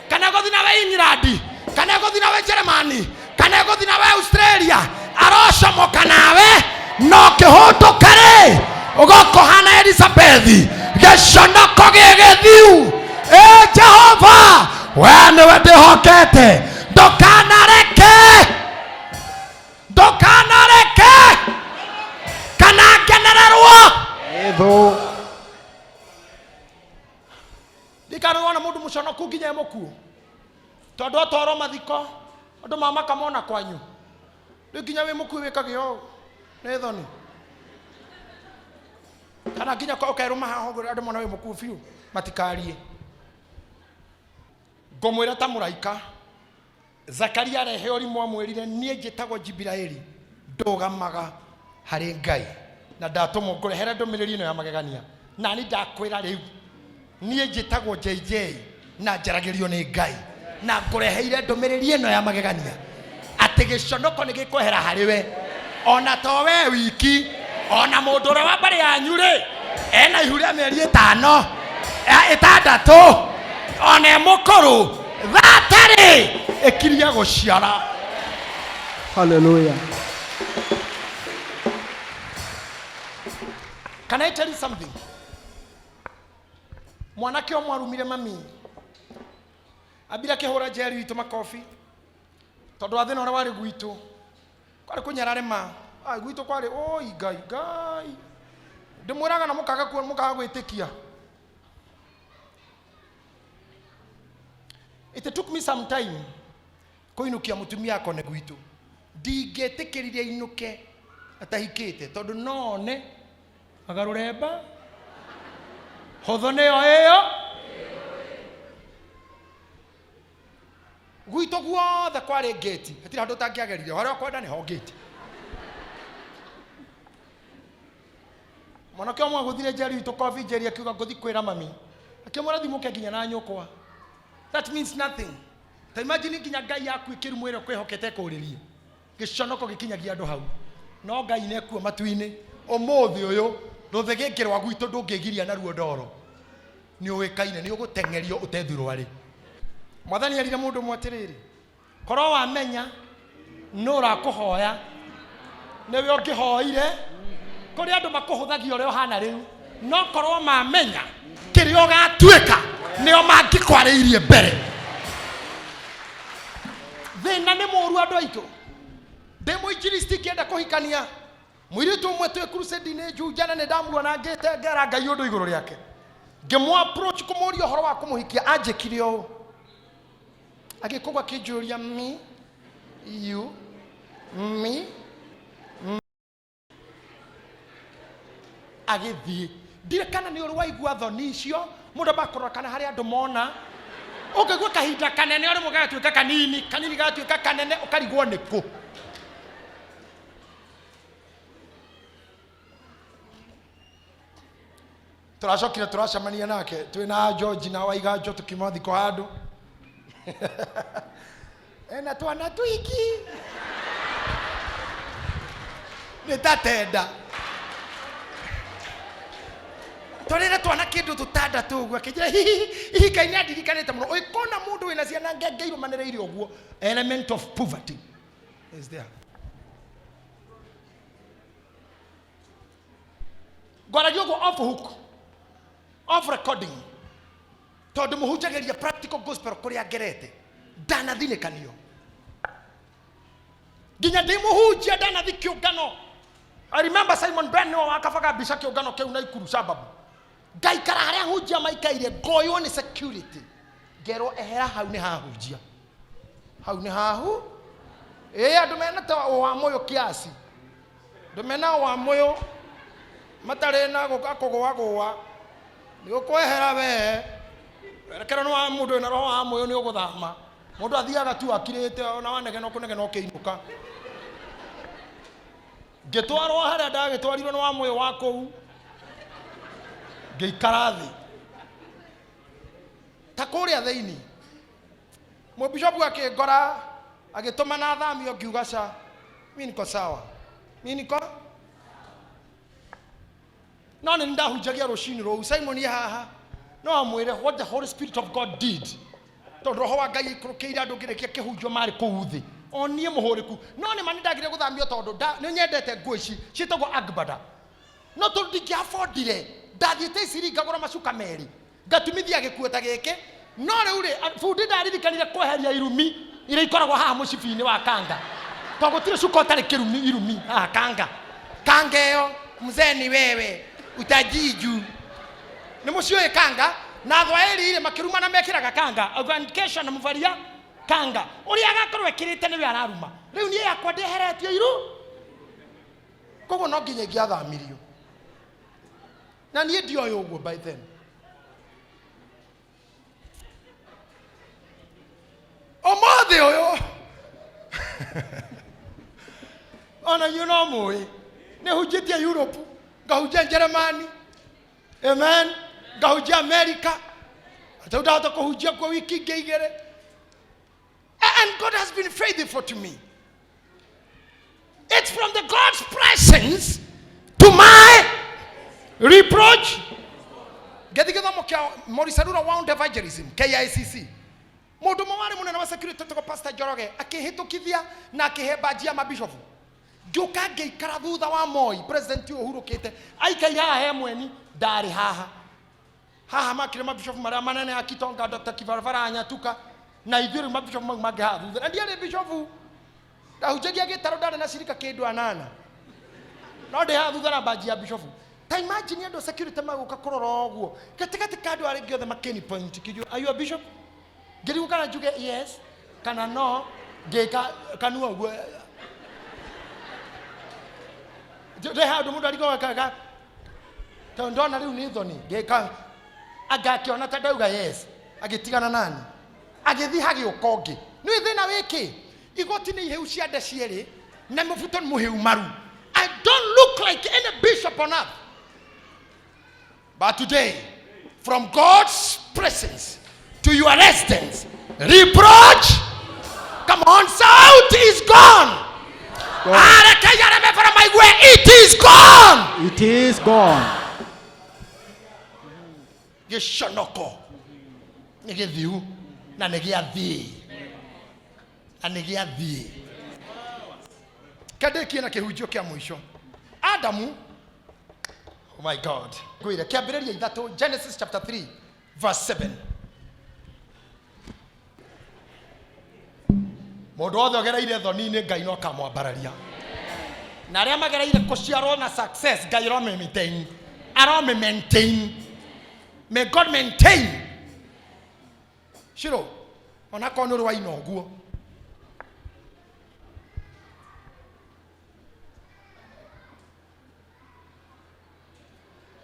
kana eguthi nawe England, kana eguthi nawe Germany, kana eguthi nawe Australia. Arocomoka nawe no kihutu kare ugoko hana Elizabeth giconoko gigithiu. Jehova we niwe ndihokete, ndukanareke kana ngenererwo Etho. ndikarwo na mundu muconoku nginya mukuo tondu atoro mathiko andu mamaka mona kwanyu nginya wi mukuo wikagio ni thoni kana nginya kwa ukairuma haho andu mona wi mukuo fiu matikarie. Ngomwira ta muraika Zakaria rehe urimu amwirire nie njitagwo Jibiraeli ndugamaga hari Ngai na ndatumwo ngurehere ndumiriri ino ya magegania na ni ndakwira riu nie njitagwo JJ na njaragirio ni Ngai na ngureheire ndumiriri ino ya magegania ati giconoko ni gikwehera hariwe ona to we wiki ona mundu ura wa mbari yanyu ri ena ihuria mieri 5 6 ona mukuru thatari ikiria guciara. Hallelujah. Can I tell you something? Mwanake omwe arumire mami abira kihura jeri witu makofi tondu athina ora wari gwitu kwari kunyarare ma gwitu kwari oi Ngai ndimwiraga na mukaga gwitikia. It took me some time kuinukia mutumia akone gwitu ndingetikiriria inuke atahikite tondu none agaruremba hotho niyo iyo gwitu guothe kwari gate atira handu tangiagerire haria kwenda niho gate. Mwanake omwe guthire jeri witu coffee jeri akiuga nguthi kwira mami akimwira thimuke nginya na nyukwa. That means nothing. Ta imagine nginya Ngai yaku ikirumwire kwihokete kuririe giconoko gikinyagia andu hau no Ngai nekuo matuini umuthi uyu ruthegekirwa gwitu ndungigiria na ruo ndoro ni uwikaine ni ugutengerio utethirwo ari. Mwathani arire mundu mwatiriri korwo wamenya no rakuhoya niwe ungihoire kuri andu makuhuthagia uri hana riu no korwo mamenya kirio gatwika nio mangikwariirie mbere. Thina ni muru andu aitu ndemo injilisti kienda kuhikania mwiritu umwe twe crusade ni njujana ni ndamuona ngite ngera Ngai undu iguru riake ngimwa approach kumuria horo wa kumuhikia anjikire o agikugwa kijuria me you me agithie ndire kana ni uri waigua thoni icio mundu bakorora kana hari andu mona ukigwa kahinda kanene uri mugatwika kanini gatwika kanene ukarigwo niku. Turacokire turacamania nake twina George na Waiganjo tukiuma thiko handu ena twana twiki nitatenda torire twana kindu tutandatu uguo akijira hihi Ngai ndirikaniite muno ikona mundu wina ciana ngeiru manereire uguo. Element of poverty is there. Gwaragia uguo off hook off recording tondu muhunjagiria practical gospel kuria ngerete ndanathirikanio nginya ndi muhunjia ndanathi kiungano. I remember Simon Ben no akafaga bisha kiungano kiu na ikuru sababu ngaikara haria hunjia maikaire ngoywo ni security ngero ehera hau ni hahunjia hau ni hahu andu mena ta wa moyo kiasi andu mena wa moyo matare na gukagwa ni ukwehera we rekera no wa mundu na roho wa moyo ni uguthama mundu athiaga tu akirite ona wanege no kunege no kiinuka ngitwarwo haria ndagitwarirwo no wa moyo wa kou ngeikara thi ta kuria theini mo bishop akigora agituma na thamio ngiuga ca mimi niko sawa mimi niko no ni ndahunjagia rucini ro Simon haha no amwire what the Holy Spirit of God did to roho wa Ngai ikurukiira andu ngirekia kihunjio mari kuuthi onie muhuriku no ni mani ndagire guthamio tondu ni nyendete nguo ici citagwo agbada no tondu ndingiafordire ndathiite iciri ngagura macuka meri ngatumithia gikuo ta giki no riu ri bundi ndaririkanire kweheria irumi ire ikoragwo haha mucibini wa kanga to gutire cuka utari kirumi irumi haha kanga iyo mzee ni wewe utajiju ni mucio kanga na thwairi ile makiruma na mekiraga kanga authentication na muvaria kanga uri agakorwo ekirite niwe araruma riu nie yakwa ndeheretio iru kogo no nginye ngiathamirio na nie ndioyo uguo by then omothe oyo ona you know moi ne hujjetia Europe ngahujia Germany amen ngahujia America atauda kuhujia kwa wiki ngigere and God has been faithful to me. It's from the God's presence to my reproach. Gedigeda mokia Morisadura Wound Evangelism KICC. Mundu mwari munene wa security to Pastor Joroge akihitukithia na akihebajia mabishofu. Ngiuka ngeikara thutha wa Moi president Uhuru Kite aikaira he mweni ndari haha makire mabishofu maria manene akitonga Dr. Kivaravara Anyatuka na ithiru mabishofu mange ha thutha na ndiare bishofu ndahunjagia gitaro ndari na shirika kindu anana no ndi ha thutha na baji ya bishofu ta imagine ando security maguka kurora oguo katikati kandu ari giothe makeni point kijo are you a bishop ngiriu kana njuge yes kana no ngeka kanua oguo de ha ndo mundu arigo kaga to ndona riu ni thoni ngeka agakiona ta ndauga yes agitigana nani agithi hagi ukongi ni thina wiki igoti ni iheu cia nda cieri na mufuto muheu maru I don't look like any bishop on earth but today from God's presence to your residence reproach come on shout is gone. It is gone. It is gone. Gishonoko nigithiu na nigiathi na nigiathi kadeki na kihujio kia mwisho Adamu. Oh my God. Gwire kiambiriria ithatu Genesis chapter 3 verse 7. Mundu othe ogereire thoni-ini Ngai no kamwambararia na aria magereire kuciarwo na success Ngai ro maintain. May God maintain. Shiro ona kono ro waino guo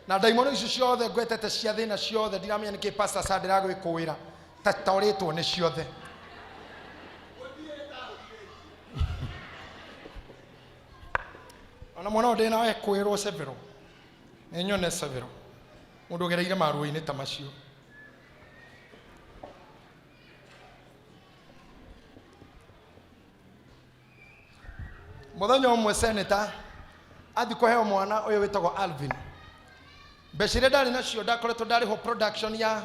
na daimono icio ciothe ngwetete cia thina ciothe ndiramenya niki pastor Sandra gwikuwira ta toretwo ni ciothe ona mwana ndina we kwirwo severo ninyone severo mundu gereire maruo-ini ta macio muthenya umwe senator athi kuheo mwana uyu witagwo Alvin mbecire ndari nacio ndakoretwo ndariho production ya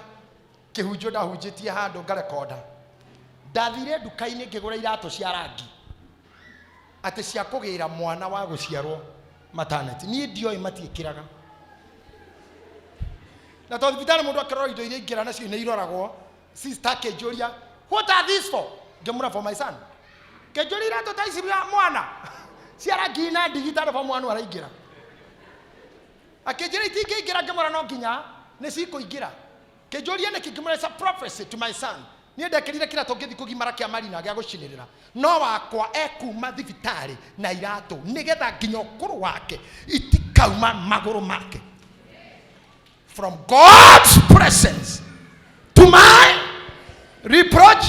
kihunjio ndahunjitie handu ngarekonda ndathire nduka-ini ngigura iratu cia rangi ati cia kugira mwana wa guciarwo maternity ni ndioi matiikiraga na to thibitari mundu akirora indo iria ingira nacio ni iroragwo sister kejuria what are these for ngemura for my son kejuria iratu ta ici mwana cia rangi na digital for mwana araingira akijira itingiingira ngemura no nginya Nisiko igira. Kejoria ne kigimara is a prophecy to my son. Nienda kirire kira tongethi kugimara kia marina gya gucinirira. No wakwa ekuma thibitari na irato nigetha nginya ukuru wake itikauma maguru make. From God's presence to my reproach.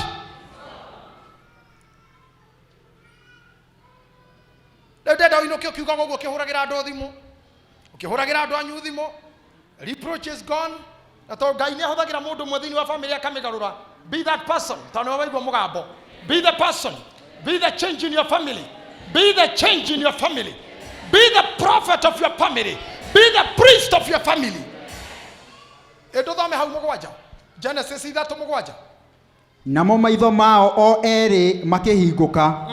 Reproach is gone. Be that person. Be the person. Be the change in your family. Be the change in your family. Be the prophet of your family. Be the priest of your family. Genesis is that mugwaja. Namo maitho mao o eri makihinguka.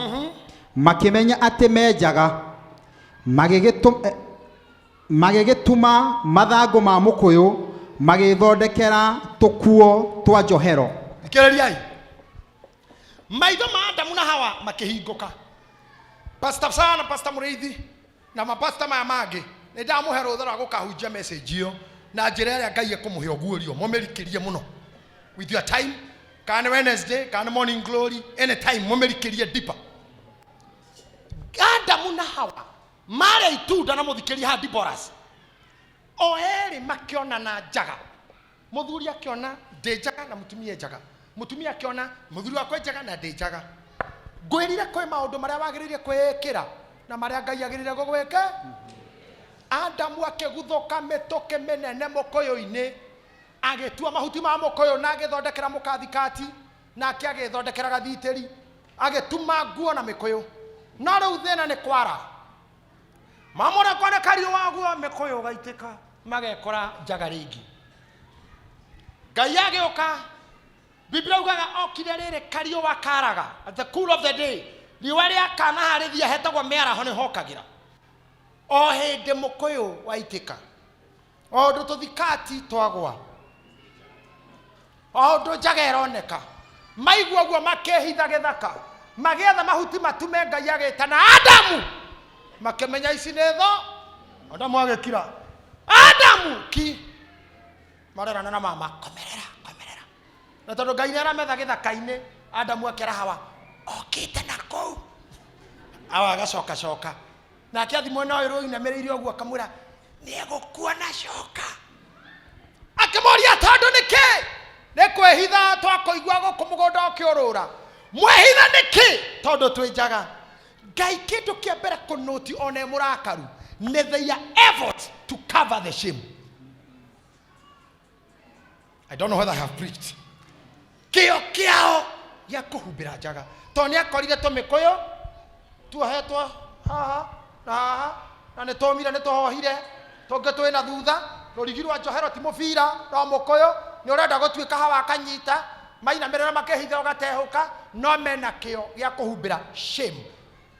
Makimenya ati menjaga. Magigituma mathangu ma mukuyu magithondekera tukuo twa njohero. Ikereriai. Maitho ma Adamu na Hawa makihinguka. Pastor Sana, Pastor Muriithi na mapasta maya mangi ni ndamuhe ruthara wa gukahunjia message iyo na njira iria Ngai ekumuhe oguorio mumerikirie muno with your time. Kana Wednesday, kana Morning Glory, anytime mumerikirie deeper. Adamu na Hawa mare itunda na muthikiria hadi boras o eri makiona na njaga. Muthuri akiona ndejaga na mutumia njaga. Mutumia akiona muthuri wakwe njaga na ndejaga. Ngwirire kwe maundu maria wagiririe kwikira na maria Ngai agirire gugwika. Adamu akiguthoka mitoke menene mukoyo-ini agetua mahuti ma mukoyo na agithondekera mukathikati na agithondekera gathiteri agetuma nguo na mikoyo. No riu thina ni kwara mamora kwana kario waguo mikoyo gaitika magekora njaga ringi. Ngai agioka Biblia ugaga okire riri kario wakaraga at the cool of the day riwa ria kana harithia hetagwo miaraho ni hokagira o hindi mukoyo waitika o ndu tuthikati twagwa o ndu njaga ironeka maigua guo makehitha githaka magietha mahuti matume Ngai agitana Adamu makemenya ici nĩ tho. Adamu agĩkira Adamu ki marerana na mama komerera na tondũ Ngai nĩ arametha gĩthaka-inĩ Adamu akĩra Hawa okĩte na kũu Hawa agacoka nake athi mwena ũyũ inamĩrĩire ũguo akamwĩra nĩ egũkua na coka akĩmoria tondũ nĩkĩ nĩ kwĩhitha twakũigua gũkũ mũgũnda ũkĩũrũra mwĩhitha nĩkĩ tondũ twĩ njaga. Ngai kindu kia mbere kunoti one murakaru ne their effort to cover the shame. I don't know whether I have preached. Kio kiao ya kuhubira njaga to ni akorire tumikoyo tuohetwo haha na ne tomire ne tohohire tonge twe na thutha rurigirwa njohero ti mubira no mukoyo ni urenda gutuika Hawa akanyita maina merera makehitha ugatehuka no mena kio ya kuhubira shame.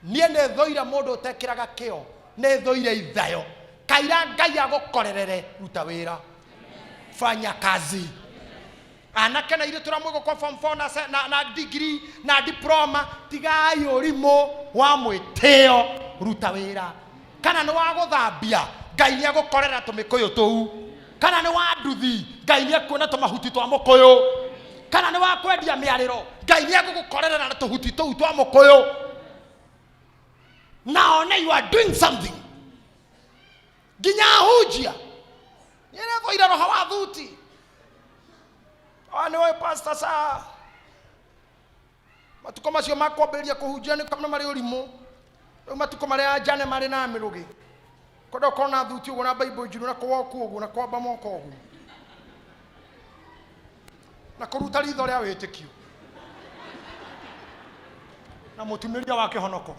Nie ne thoira mundu utekiraga kio ne thoire ithayo kaira Ngai agukorerere ruta wira fanya kazi. Anake na ile turamwe kwa form 4 na degree na diploma tigai urimo wa mwiteo ruta wira. Kana ni wa guthambia Ngai ni agukorera tumikoyo tuu. Kana ni wa nduthi Ngai ni akuona tumahuti twa mukoyo. Kana ni wa kwendia miariro Ngai ni agukorera na tuhuti tuu twa mukoyo. Now you are doing something. Ginya hujia. Yene voira roho wa thuti. Ani we pastor sa. Matuko macio makwambiria kuhujia ni kama mari urimu. Matuko mari ajane mari na mirugi. Kodo kona thuti ugo na Bible jiru na kwa kuogu na kwamba moko ogu. Na kuruta ritho ria witikio. Na mutumiria wake honoko.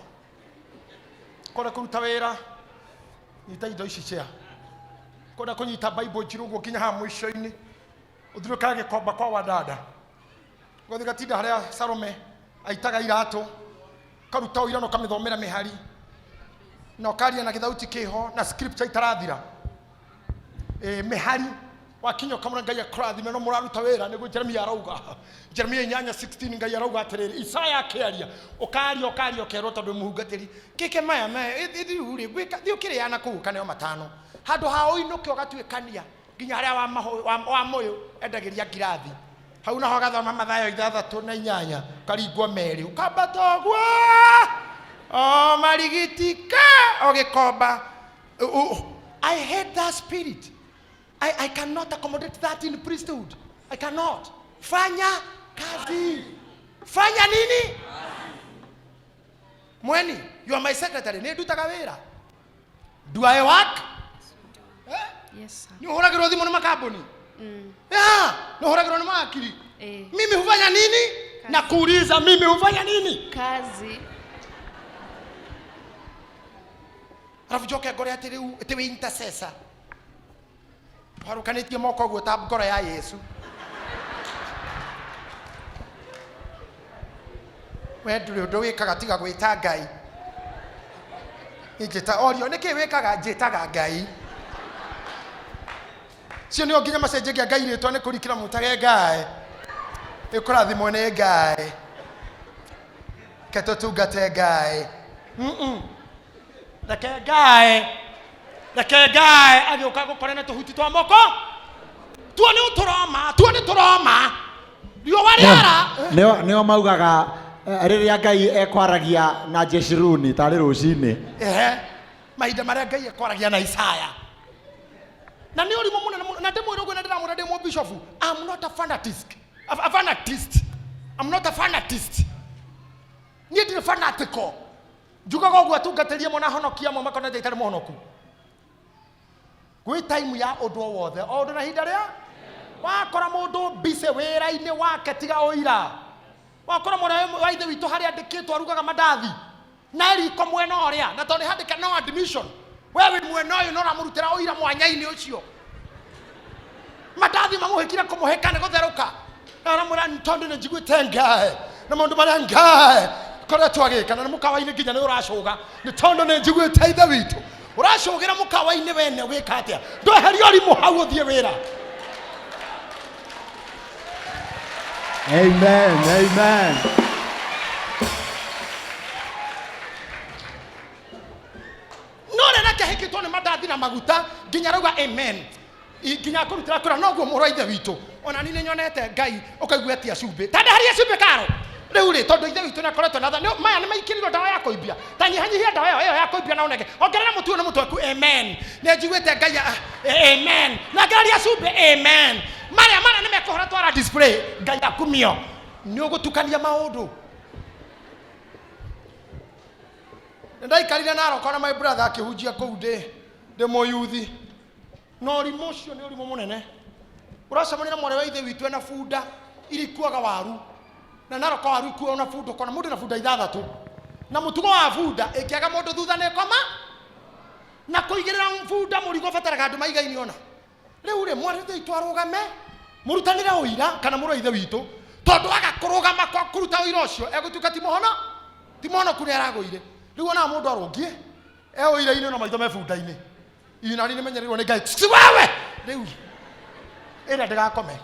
Koda kuruta wira nyita indo ici cia koda kunyita Bible jirugo kinya ha mwisho-ini uthiruka gikomba kwa wadada gothiga tinda haria Salome aitaga iratu karuta ira no kamithomera mihari no karia na githauti kiho na scripture itarathira mihari wakinyo kamura Ngai akrathime no muraruta wira nigo Jeremia arauga Jeremia 9:16 Ngai arauga atiriri Isaya akiaria ukaria ukero tondu muhungatiri kike maya me ithuri gwika thiukire yana kuu kaneo matano handu ha uinuke ugatuikania nginya haria wa moyo endagiria ngirathi hau naho gathoma mathayo 6 na 8 karingwo meri ukambata gwa marigitika ogikomba. I hate that spirit. I cannot accommodate that in priesthood. I cannot. Fanya kazi. Fanya nini? Mweni, you are my secretary. Ne dutaga wera. Do I work? Yes, sir. Ni uhora girothi mo makambuni. Ni uhora girothi mo akili. Mimi hufanya nini? Kazi. Na kuuliza mimi hufanya nini? Kazi. Alafu joke gore ati riu etiwe intercessor. Parukanitie moko guo ta ngoro ya Yesu. We nduri undu wikaga tiga gwita Ngai. Injita orio niki wikaga njitaga Ngai. Cio ni onginya macenje gia Ngai ritwa ni kurikira mutage Ngai. Ikurathimwo ni Ngai. Keto tungate Ngai. Reke Ngai agioka gukorana tuhuti twa moko. Tuone turoma. Rio wariara. Neo maugaga riria Ngai ekwaragia na Jeshuruni tari rucini. Mahinda maria Ngai ekwaragia na Isaya. Na ni uri mumuna na ndimwira gwe na ndiramura ndimo bishop. I'm not a fanatist. I'm not a fanatist. Ni ndi fanatical. Njugaga gwa tungaterie mo na honokia mo makona itari mo honoku. Gwi time ya undu wothe ondu na hinda ria wakora mundu bise wira-ini wake tiga oira. Wakora mwana wa ithe witu haria ndikitwo arugaga mandathi na riko mwena uria na toni handika no admission wewe mwena uyu no ramurutira oira mwanya-ini ucio mandathi mamuhikira kumuheka ne gutheruka na ramura ntondu ne njiguite Ngai na mundu maria Ngai kora twagika na mukawa-ini nginya ni uracuga ni tondu ne njiguite ithe witu uracugira mukawa-ini wene wika atia ndoheria urimu hau uthie wira. Amen. None na kehikitwo ni mandathi na maguta nginya rauga amen. Nginya kurutira kura noguo murwa ithe witu. Ona ni nyonete Ngai ukaigua atia cumbi. Tande haria cumbi karo. Riu ri tondu ithe witu na koretwo na tha maya ni maikirirwo ndawa ya kuibia. Tanyihanyihia ndawa iyo ya kuibia na unenge. Ongerera mutu na mutu aku amen. Ne njiguite Ngai amen. Na ngaria cumbi amen. Maria ni mekohora twara display Ngai akumio. Ni ugutukania maundu. Ndaikarire na arokona my brother akihujia kou de moyuthi. No rimocio ni urimo munene. Uracamanira mware wa ithe witu na funda irikuaga waru. Na naroko waru kuo na funda kona mundu na funda 6. Na mutugo wa funda ikiaga mundu thutha ne koma. Na kuigirira funda murigo fataraga andu maigaini ona. Riu ri mware ithe witu arugame. Murutanira oira kana muro ithe witu. Tondu aga kurugama kwa kuruta oira ucio egutuka timono kune aragoire. Riu ona mundu arungie oira-ini na maitho me funda-ini. Ina ni menyerirwo ni Ngai. Wewe riu ina ndigakome.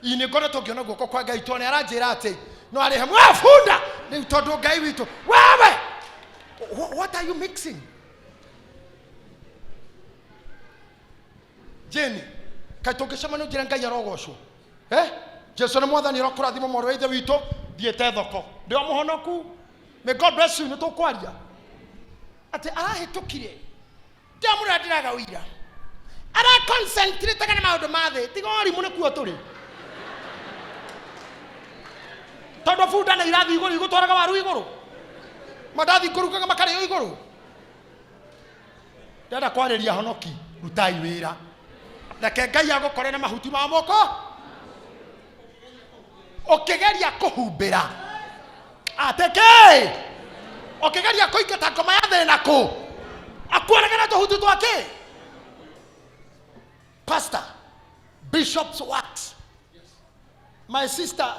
Ini ngoretwo ngiona guoko kwa Ngai tone aranjira ati no arihe mwa funda. Riu tondu Ngai witu. Wewe what are you mixing? Jenny kaitungicemania ngira Ngai arogocwo. Jesu ni mwathani rokurathimo moro wa ithe witu thiete thoko ndio muhonoku. May God bless you. Nitokwaria ati arahitukire ndamura ndiraga uira ara concentrate kana maundu mathe tigori mune kuo turi tondu funda na irathi iguru igutwaraga waru iguru mandathi kurugaga makari iguru ndenda kwariria honoki rutai wira reke Ngai agukore na mahuti ma moko ukigeria kuhumbira ateke ukigeria kuingata ngoma ya thina ku akuonagana tuhutu twake. Pastor Bishop's works. My sister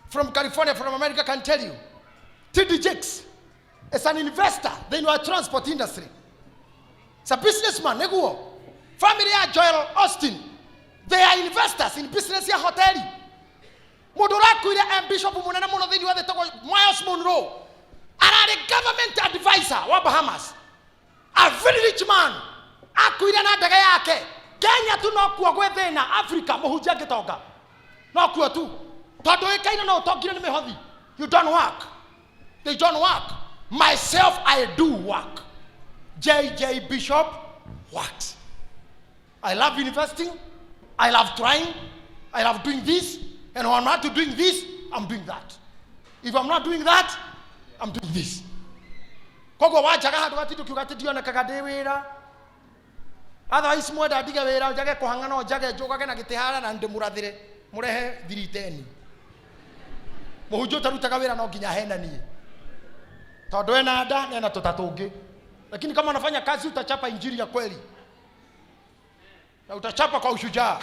from California, from America can tell you TD Jakes is an investor in our transport industry. It's a businessman. Family ya Joel Austin, they are investors in business ya hoteli. Muduraku ile Bishop munene muno thini wa the Miles Monroe. Arare government advisor wa Bahamas. A very rich man. Akuira na ndege yake. Kenya tu no kuo gwe thina, Africa muhunjia ngitonga no kuo tu tondu ikaina no utongire ni mihothi. You don't work, they don't work. Myself, I do work. JJ Bishop works. I love investing, I love trying, I love doing this, and when I'm not doing this, I'm doing that. If I'm not doing that, I'm doing this. Kogo wajaga handu gatitu kiugati diona kagade wira. Otherwise mwenda ndige wira njage kuhangana njage njugage na gitihara na ndimurathire murehe thiriteni. Muhunjio tarutaga wira no nginya hena nie. Tondu ena nda na ena tutatungi. Lakini kama unafanya kazi utachapa injili ya kweli. Na utachapa kwa ushujaa.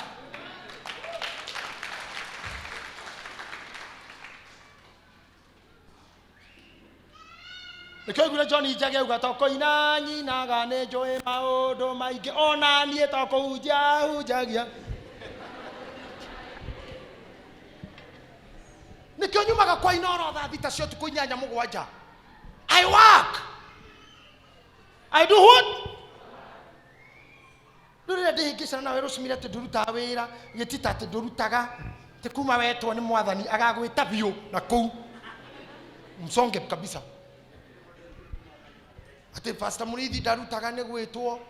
Nikigura John ijage ugatoko inanyi nagane joe maodo maige ona nie toko hujagia. Nikionyumaga kwa inoro tha thita cio tuku inyanya mugwanja. I work. I do what? Nure ndihingicana nawe rucimire ati nduruta wira gitita ati ndurutaga te kuma wetwo ni mwathani agagwita biu na kuu msonge kabisa. Ati Pastor Murithi ndarutaga ni gwitwo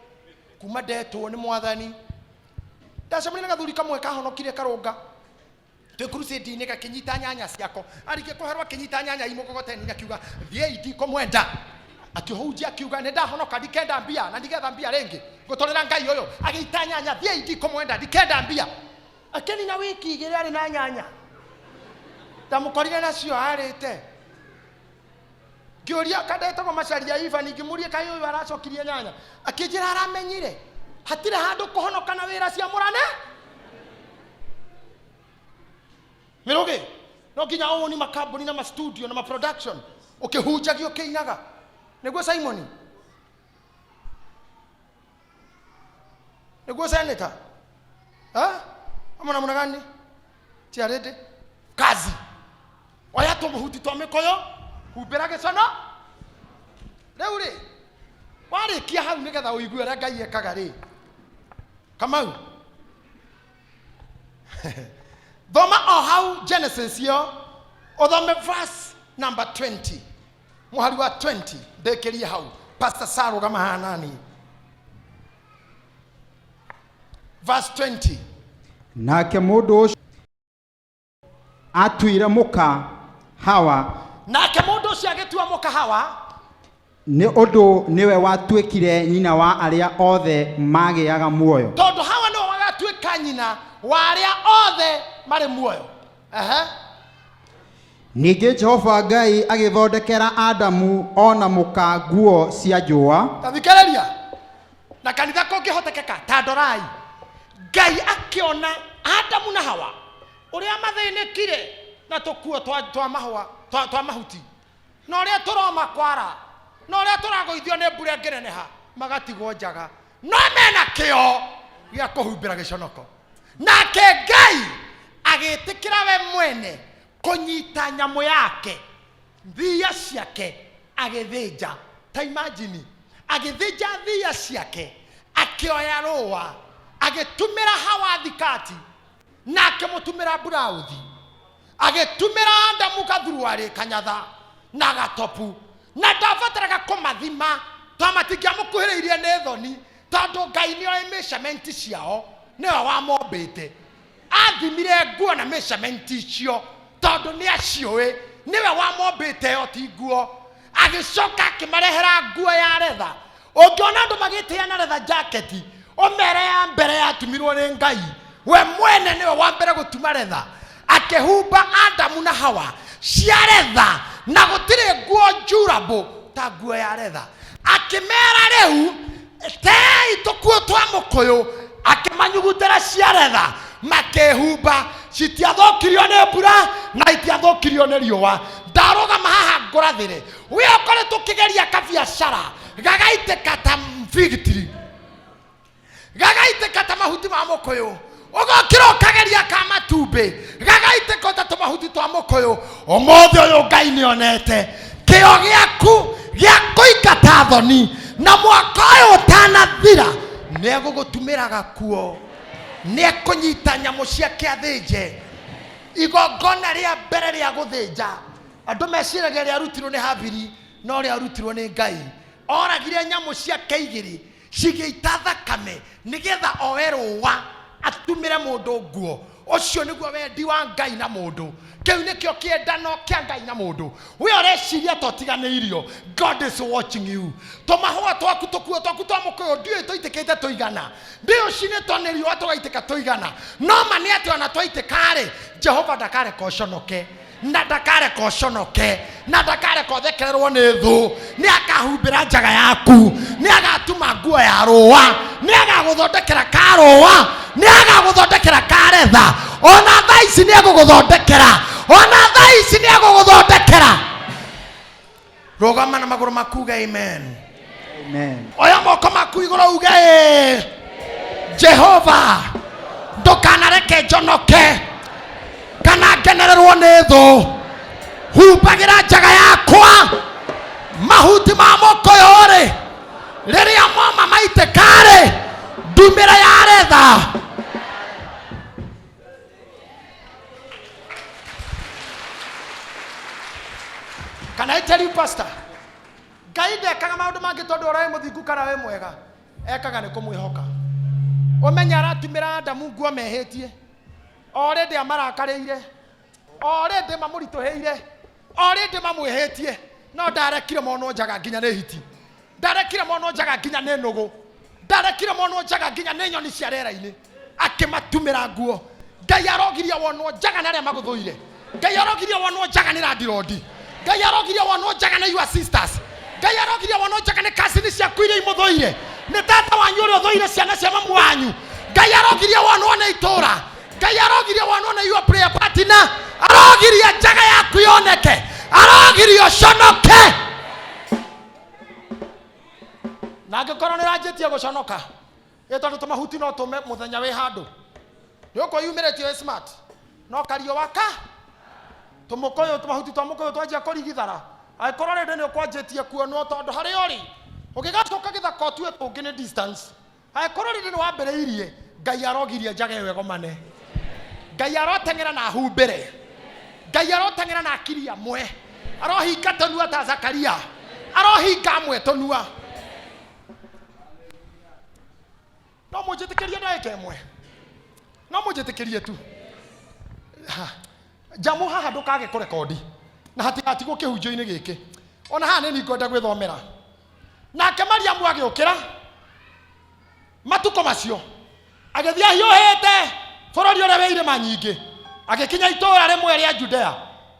kuma ndetwo ni mwathani. Ndacemania na gathuri kamwe kahonokire karunga twe crusade ni gakinyita nyanya ciako arike kuherwa kinyita nyanya imukogoteni akiuga thiei ndiko mwenda akihunjia akiuga ne ndahonoka ndikenda mbia na ndigetha mbia rengi gutorera ngai uyu agita nyanya thiei ndiko mwenda ndikenda mbia akeni na wiki igire ari na nyanya tamukorire nacio arite Gioria kadeta kwa macharia Ivan ngimurie kai uyu aracokirie nyanya akijira aramenyire hatire handu kuhonoka na wira cia murane Miroge no kinya oni makambuni na ma studio na ma production ukihunjagio kiinaga niguo Simon niguo Senator amona muna gani tia rede kazi oya to muhuti to mekoyo huberage sana reure wari kia hau nigetha uigue ra ngai ekaga ri Kamau Thoma how Genesis yo othome verse number 20 muhari wa 20 ndekerie hau Pastor Saro kama hanani verse 20 nake mundu atuire muka Hawa nake mundu ucio agitua muka Hawa ni undu niwe watwikire nyina wa aria othe magiaga muoyo tondu Hawa no wagatwika nyina wa aria othe mari muoyo Ningi Jehova Ngai agithondekera Adamu ona muka nguo cia njua tathikiriria na kanitha kungihotekeka ta ndorai Ngai akiona Adamu na Hawa uria mathinikire na tukuo twa mahwa twa mahuti na uria turoma kwara na uria turagoithio ni mbura ngereneha magatigwo njaga no mena kio gia kuhumbira giconoko nake Ngai agitikira we mwene kunyita nyamu yake thia ciake agithinja ta imagine agithinja thia ciake akioya roa agitumira Hawa thikati na akimutumira burauthi agitumira Adamu kathuruari kanyatha na gatopu na ndabataraga kumathima twamatingia mukuhiriirie ni thoni tondu Ngai ni oĩ measurement ciao niwe wamombite athimire nguo na measurement icio tondu ni aciũĩ niwe wamombite yo ti nguo agicoka akimarehera nguo ya retha ungiona andu magitiana retha jacket umere ya mbere yatumirwo ni Ngai we mwene niwe wa mbere gutuma retha akihumba Adamu na Hawa cia retha na gutire nguo durable ta nguo ya retha akimera riu tei tukuo twa mukuyu akimanyugutera cia retha makehumba citiathokirio ni mbura na itiathokirio ni riũa ndarugama haha ngũrathire we okore tukigeria kabiacara gagaitĩka ta victory gagaitĩka ta mahuti ma mukuyu ugokira ukageria ka matumbi gagaitĩka ta mahuti twa mukuyu ũmũthĩ ũyũ Ngai nĩonete kĩo gĩaku gĩa kũingata thoni na mwaka ũyũ ũtanathira negugutumiraga kuo nekunyita nyamũ ciake athĩnje igongona rĩa mbere rĩa gũthĩnja andũ meciragia rĩa rutirwo nĩ Habili no rĩa rutirwo nĩ Ngai oragire nyamũ ciake igĩrĩ cigĩita thakame nĩgetha oe rũũa atumĩre mũndũ nguo ũcio nĩguo wendi wa Ngai na mũndũ kĩu nĩkĩo kĩendano kĩa Ngai na mũndũ we ũreciria totiganĩirio God is watching you tũmahũa twaku tũkuo twaku twa mũkũyũ ndiũĩ tũitĩkĩte tũigana ndiũ cinĩtwo nĩ riũa tũgaitĩka tũigana no ma nĩ atĩ ona twaitĩka-rĩ Jehova ndakareka ũconoke na ndakareka ũconoke na ndakareka ũthekererwo nĩ thũ nĩ akahumbĩra njaga yaku nĩ agatuma nguo ya rũũa nĩ agagũthondekera ka rũũa nĩ agagũthondekera ka retha ona thaa ici nĩ agũgũthondekera ona thaa ici nĩ agũgũthondekera rũgama na magũrũ maku uge amen Amen. oya moko maku igũrũ uge Jehova ndũkanareke njonoke kana ngenererwo nĩ thũ humbagĩra njaga yakwa mahuti ma mũkũyũ-rĩ rĩrĩa moma maitĩka-rĩ ndumĩra ya retha Can I tell you, Pastor? Ngai ndekaga maũndũ mangĩ tondũ ũrĩ mũthingu kana wĩ mwega ekaga nĩ kũmwĩhoka ũmenya aratumĩra Adamu nguo mehĩtie already amarakarĩire already mamũritũhĩire already mamwĩhĩtie no ndarekire monwo njaga nginya nĩ hiti ndarekire monwo njaga nginya nĩ nũgũ ndarekire monwo njaga nginya nĩ nyoni cia rĩera-inĩ akĩmatumĩra nguo Ngai arogirie wonwo njaga na arĩa magũthũire Ngai arogirie wonwo njaga nĩ randirodi Ngai arogirie wonwo njaga nĩ your sisters Ngai arogirie wonwo njaga nĩ cousin ciaku iria imũthũire nĩ tata wanyu ũrĩa ũthũire ciana cia mamu wanyu Ngai arogirie wonwo nĩ itũũra Ngai arogirie wonwo nĩ your prayer partner arogirie njaga yaku yoneke arogirie ũconoke na angĩkorwo nĩ ranjĩtie gũconoka ĩ tondũ tũmahuti no tũme mũthenya wĩ handũ nĩ ũkwo yumĩrĩtio wĩ smart no kario waka tũmũkũyũ tũmahuti twa mũkũyũ twanjia kũrigithara angĩkorwo rĩndĩ nĩ ũkwanjĩtie kuonwo tondũ harĩa ũrĩ ũngĩgacoka gĩthaka ũtue tũngĩ nĩ distance angĩkorwo rĩndĩ nĩ wambĩrĩirie Ngai arogirie njaga ĩyo ĩgomane Ngai aroteng'era na humbĩre Ngai aroteng'era na akiri amwe arohinga tũnua ta Zakaria arohinga amwe tũnua no mũnjĩtĩkĩrie ndagĩka ĩmwe no mũnjĩtĩkĩrie tu jamu haha ndũkage kũrekondi na hatigatigwo kĩhunjio-inĩ gĩkĩ ona haha nĩ ngwenda gwĩthomera nake Mariamu agĩũkĩra matukũ macio agĩthiĩ ahiũhĩte bũrũri ũrĩa wĩ irĩma nyingĩ agĩkinya itũũra rĩmwe rĩa Judea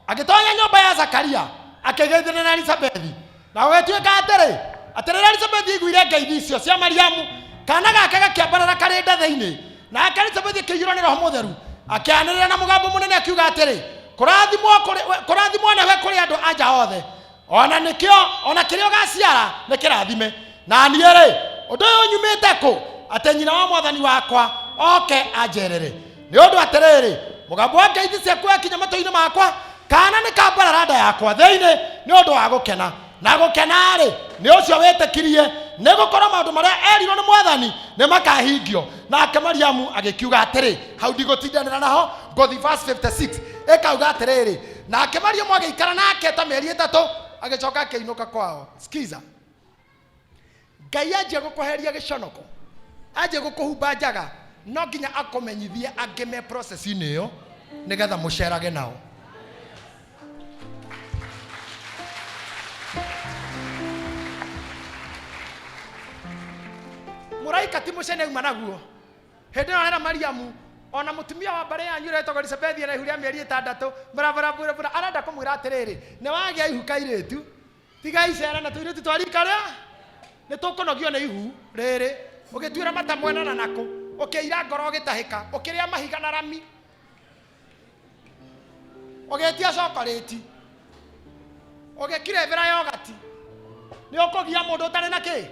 agĩtonya nyũmba ya Zakaria akĩgeithania na Elizabethi na gũgĩtuĩka atĩ rĩrĩa Elizabethi aiguire ngeithi icio cia Mariamu kana gake gakĩambarara karĩ nda-thĩinĩ nake Elizabethi akĩiyũrwo nĩ Roho Mũtheru akĩanĩrĩra na mũgambo mũnene akiuga atĩrĩ kũrathimwo nĩwe kũrĩ andũ anja othe ona kĩrĩa ũgaciara nĩ kĩrathime na niĩ-rĩ ũndũ ũyũ nyumĩte kũ atĩ nyina wa Mwathani wakwa oke anjerere nĩ ũndũ atĩrĩrĩ mũgambo wa ngeithi ciaku wakinya matũ-inĩ makwa kana nĩ kambarara nda yakwa thĩinĩ nĩ ũndũ wa gũkena na gũkena-rĩ nĩ ũcio wĩtĩkirie nĩ gũkorwo maũndũ marĩa erirwo nĩ Mwathani nĩ makahingio nake Mariamu agĩkiuga atĩrĩ hau ndigũtindanĩra naho ngũthi verse 56 ĩkauga atĩrĩrĩ nake Mariamu agĩikara nake ta mĩeri ĩtatũ agĩcoka akĩinũka kwao skiza Ngai anjia gũkũheria gĩconoko anjia gũkũhumba njaga no nginya akũmenyithie angĩ me process-inĩ ĩyo nĩgetha mũcerage nao mũraika ti mũcene uma naguo hĩndĩ ĩyo hena Mariamu ona mũtumia wa mbarĩ yanyu ũretagwo Elizabethi na ihu rĩa mĩeri ĩtandatũ barabara arenda kũmwĩra atĩrĩrĩ nĩ wagĩa ihu kairĩtu tiga icera na tũirĩtu twa rika rĩa nĩ tũkũnogio nĩ ihu rĩrĩ ũgĩtuĩra mata mwena na nakũ ũkĩira ngoro ũgĩtahĩka ũkĩrĩa mahiga na rami ũgĩtia cokorĩti ũgĩkirebera yogati nĩ ũkũgia mũndũ ũtarĩ na kĩ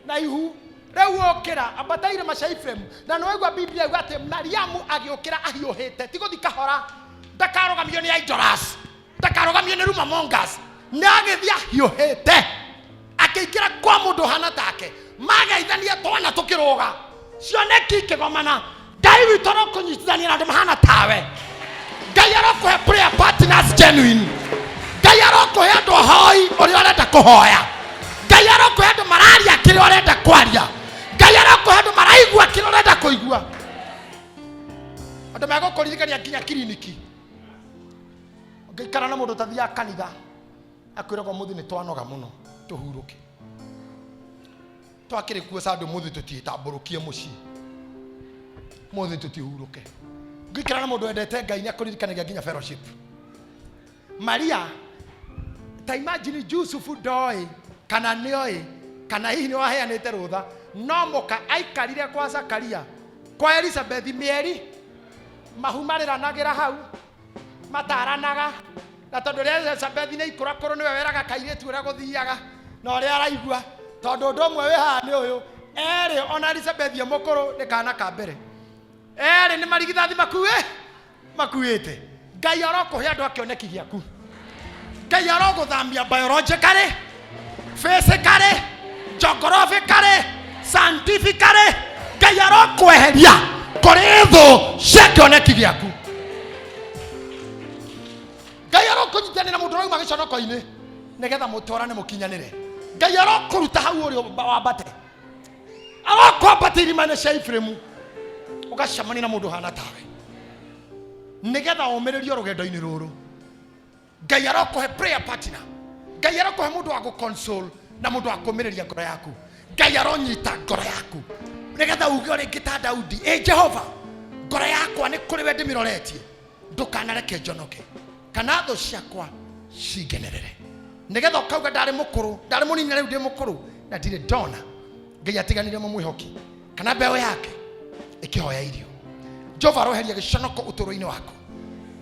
na ihu rĩu ũkĩra ambataire macaifremu na nĩwaigua Biblia yuga atĩ Mariamu agĩũkĩra ahiũhĩte ti gũthi kahora ndakarũgamio nĩ Idolas ndakarũgamio nĩ Rumamongas nĩ agĩthiĩ ahiũhĩte akĩingĩra kwa mũndũ hana take magaithania twana tukiroga cioneki kigomana Ngai witũ arokunyitithania na andũ mahana tawe. Ngai arokuhe prayer partners genuine. Ngai arokuhe andũ ahoi ũrĩa ũrenda kũhoya. Ngai arokuhe andũ mararia kĩrĩa ũrenda kwaria. Ngai arokuhe andũ maraigua kĩrĩa ũrenda kũigua. Andũ megũkũririkania nginya kiriniki. Ũngĩikara na mũndũ ũtathiaga kanitha akwĩraga mũthĩ nĩ twanoga mũno tũhurũke. Twakĩrĩ kuo sandũ mũthĩ tũtiĩtambũrũkie mũciĩ. Mũthĩ tũtihuruke. Ngikara na mũndũ endete Ngai nĩakũririkanagia nginya fellowship. Maria ta imagine Yusufu ndoi kana nĩoĩ kana hihi nĩ waheanĩte rũtha no mũka aikarire kwa Zakaria kwa Elizabeth mĩeri mahumarĩranagĩra hau mataranaga na tondũ rĩa Elizabeth nĩ ikũrakũrũ nĩwe weraga kairĩtu ũrĩa gũthiaga na ũrĩa araigua tondũ ũndũ ũmwe wĩ haha nĩ ũyũ erĩ ona Elizabeth ye mũkũrũ nĩ kana ka mbere erĩ nĩ marigithathi makuĩte. Ngai arokũhe andũ akĩoneki gĩaku. Ngai arogũthambia biologically, physically, geographically, scientifically. Ngai arokweheria kũrĩ thũ cia kĩoneki gĩaku. Ngai arokũnyitanĩra mũndũ ũrauma gĩconoko-inĩ nĩgetha mũtwarane mũkinyanĩre. Ngai arokũruta hau ũrĩ wambate. Arokwambata irima-inĩ cia Ifiremu ũgacemania na mũndũ hana tawe nĩgetha ũmĩrĩrio rũgendo-inĩ rũrũ. Ngai arokũhe prayer partner. Ngai arokũhe mũndũ wa gũconsole na mũndũ wa kũmĩrĩria ngoro yaku. Ngai aronyita ngoro yaku nĩgetha uge rĩngĩ ta Daudi, Jehova ngoro yakwa nĩ kũrĩ we ndĩmĩroretie ndũkanareke njonoke kana thũ ciakwa cingenerere. Nĩgetha ũkauga ndarĩ mũkũrũ ndarĩ mũnini rĩu ndĩ mũkũrũ na ndirĩ ndona Ngai atiganire mũmwĩhoki kana mbeũ yake ikihoya irio. Jehova aroheria gĩconoko ũtũro-inĩ waku.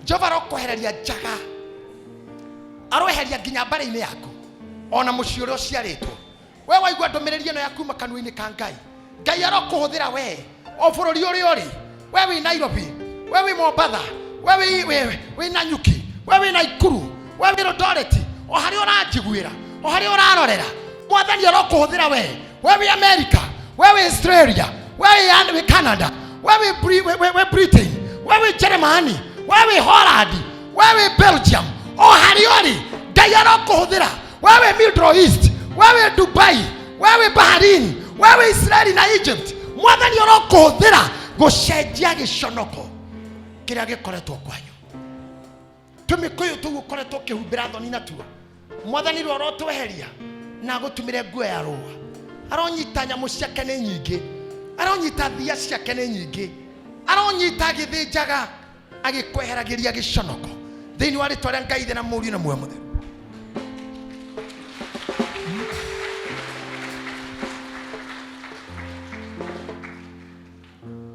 Jehova arokwehereria njaga aroheria nginya mbara-inĩ yaku ona mũciĩ ũrĩa ũciarĩtwo. We waigua ndũmĩrĩri ĩno yaku kanua-inĩ ka Ngai. Ngai arokũhũthĩra we o bũrũri ũrĩa ũrĩ. We wĩ Nairobi, we wĩ Mombatha, we wĩ Nanyuki, we wĩ Naikuru, we wĩ Eldoret, o harĩa ũranjiguĩra o harĩa ũrarorera Mwathani arokũhũthĩra we. We wĩ America, we wĩ Australia, we wĩ Canada, we wĩ Britain, we wĩ Germany, we wĩ Holland, we wĩ Belgium, o harĩa ũrĩ Ngai arokũhũthĩra. We wĩ Middle East, we wĩ Dubai, we wĩ Bahrain, we wĩ Israel na Egypt. Mwathani arokũhũthĩra gũcenjia gĩconoko kĩrĩa gĩkoretwo kwanyu. Tũmĩkũyũ tũu ũkoretwo ũkĩhumbĩra thoni natuo Mwathani rĩu arotweheria na agũtumĩre nguo ya rũa. Aronyita nyamũ ciake nĩ nyingĩ, aronyita thia ciake nĩ nyingĩ, aronyita agĩthĩnjaga agĩkweheragĩria gĩconoko thĩinĩ wa rĩtwa rĩa Ngai na Mũriũ na Muoyo Mũtheru.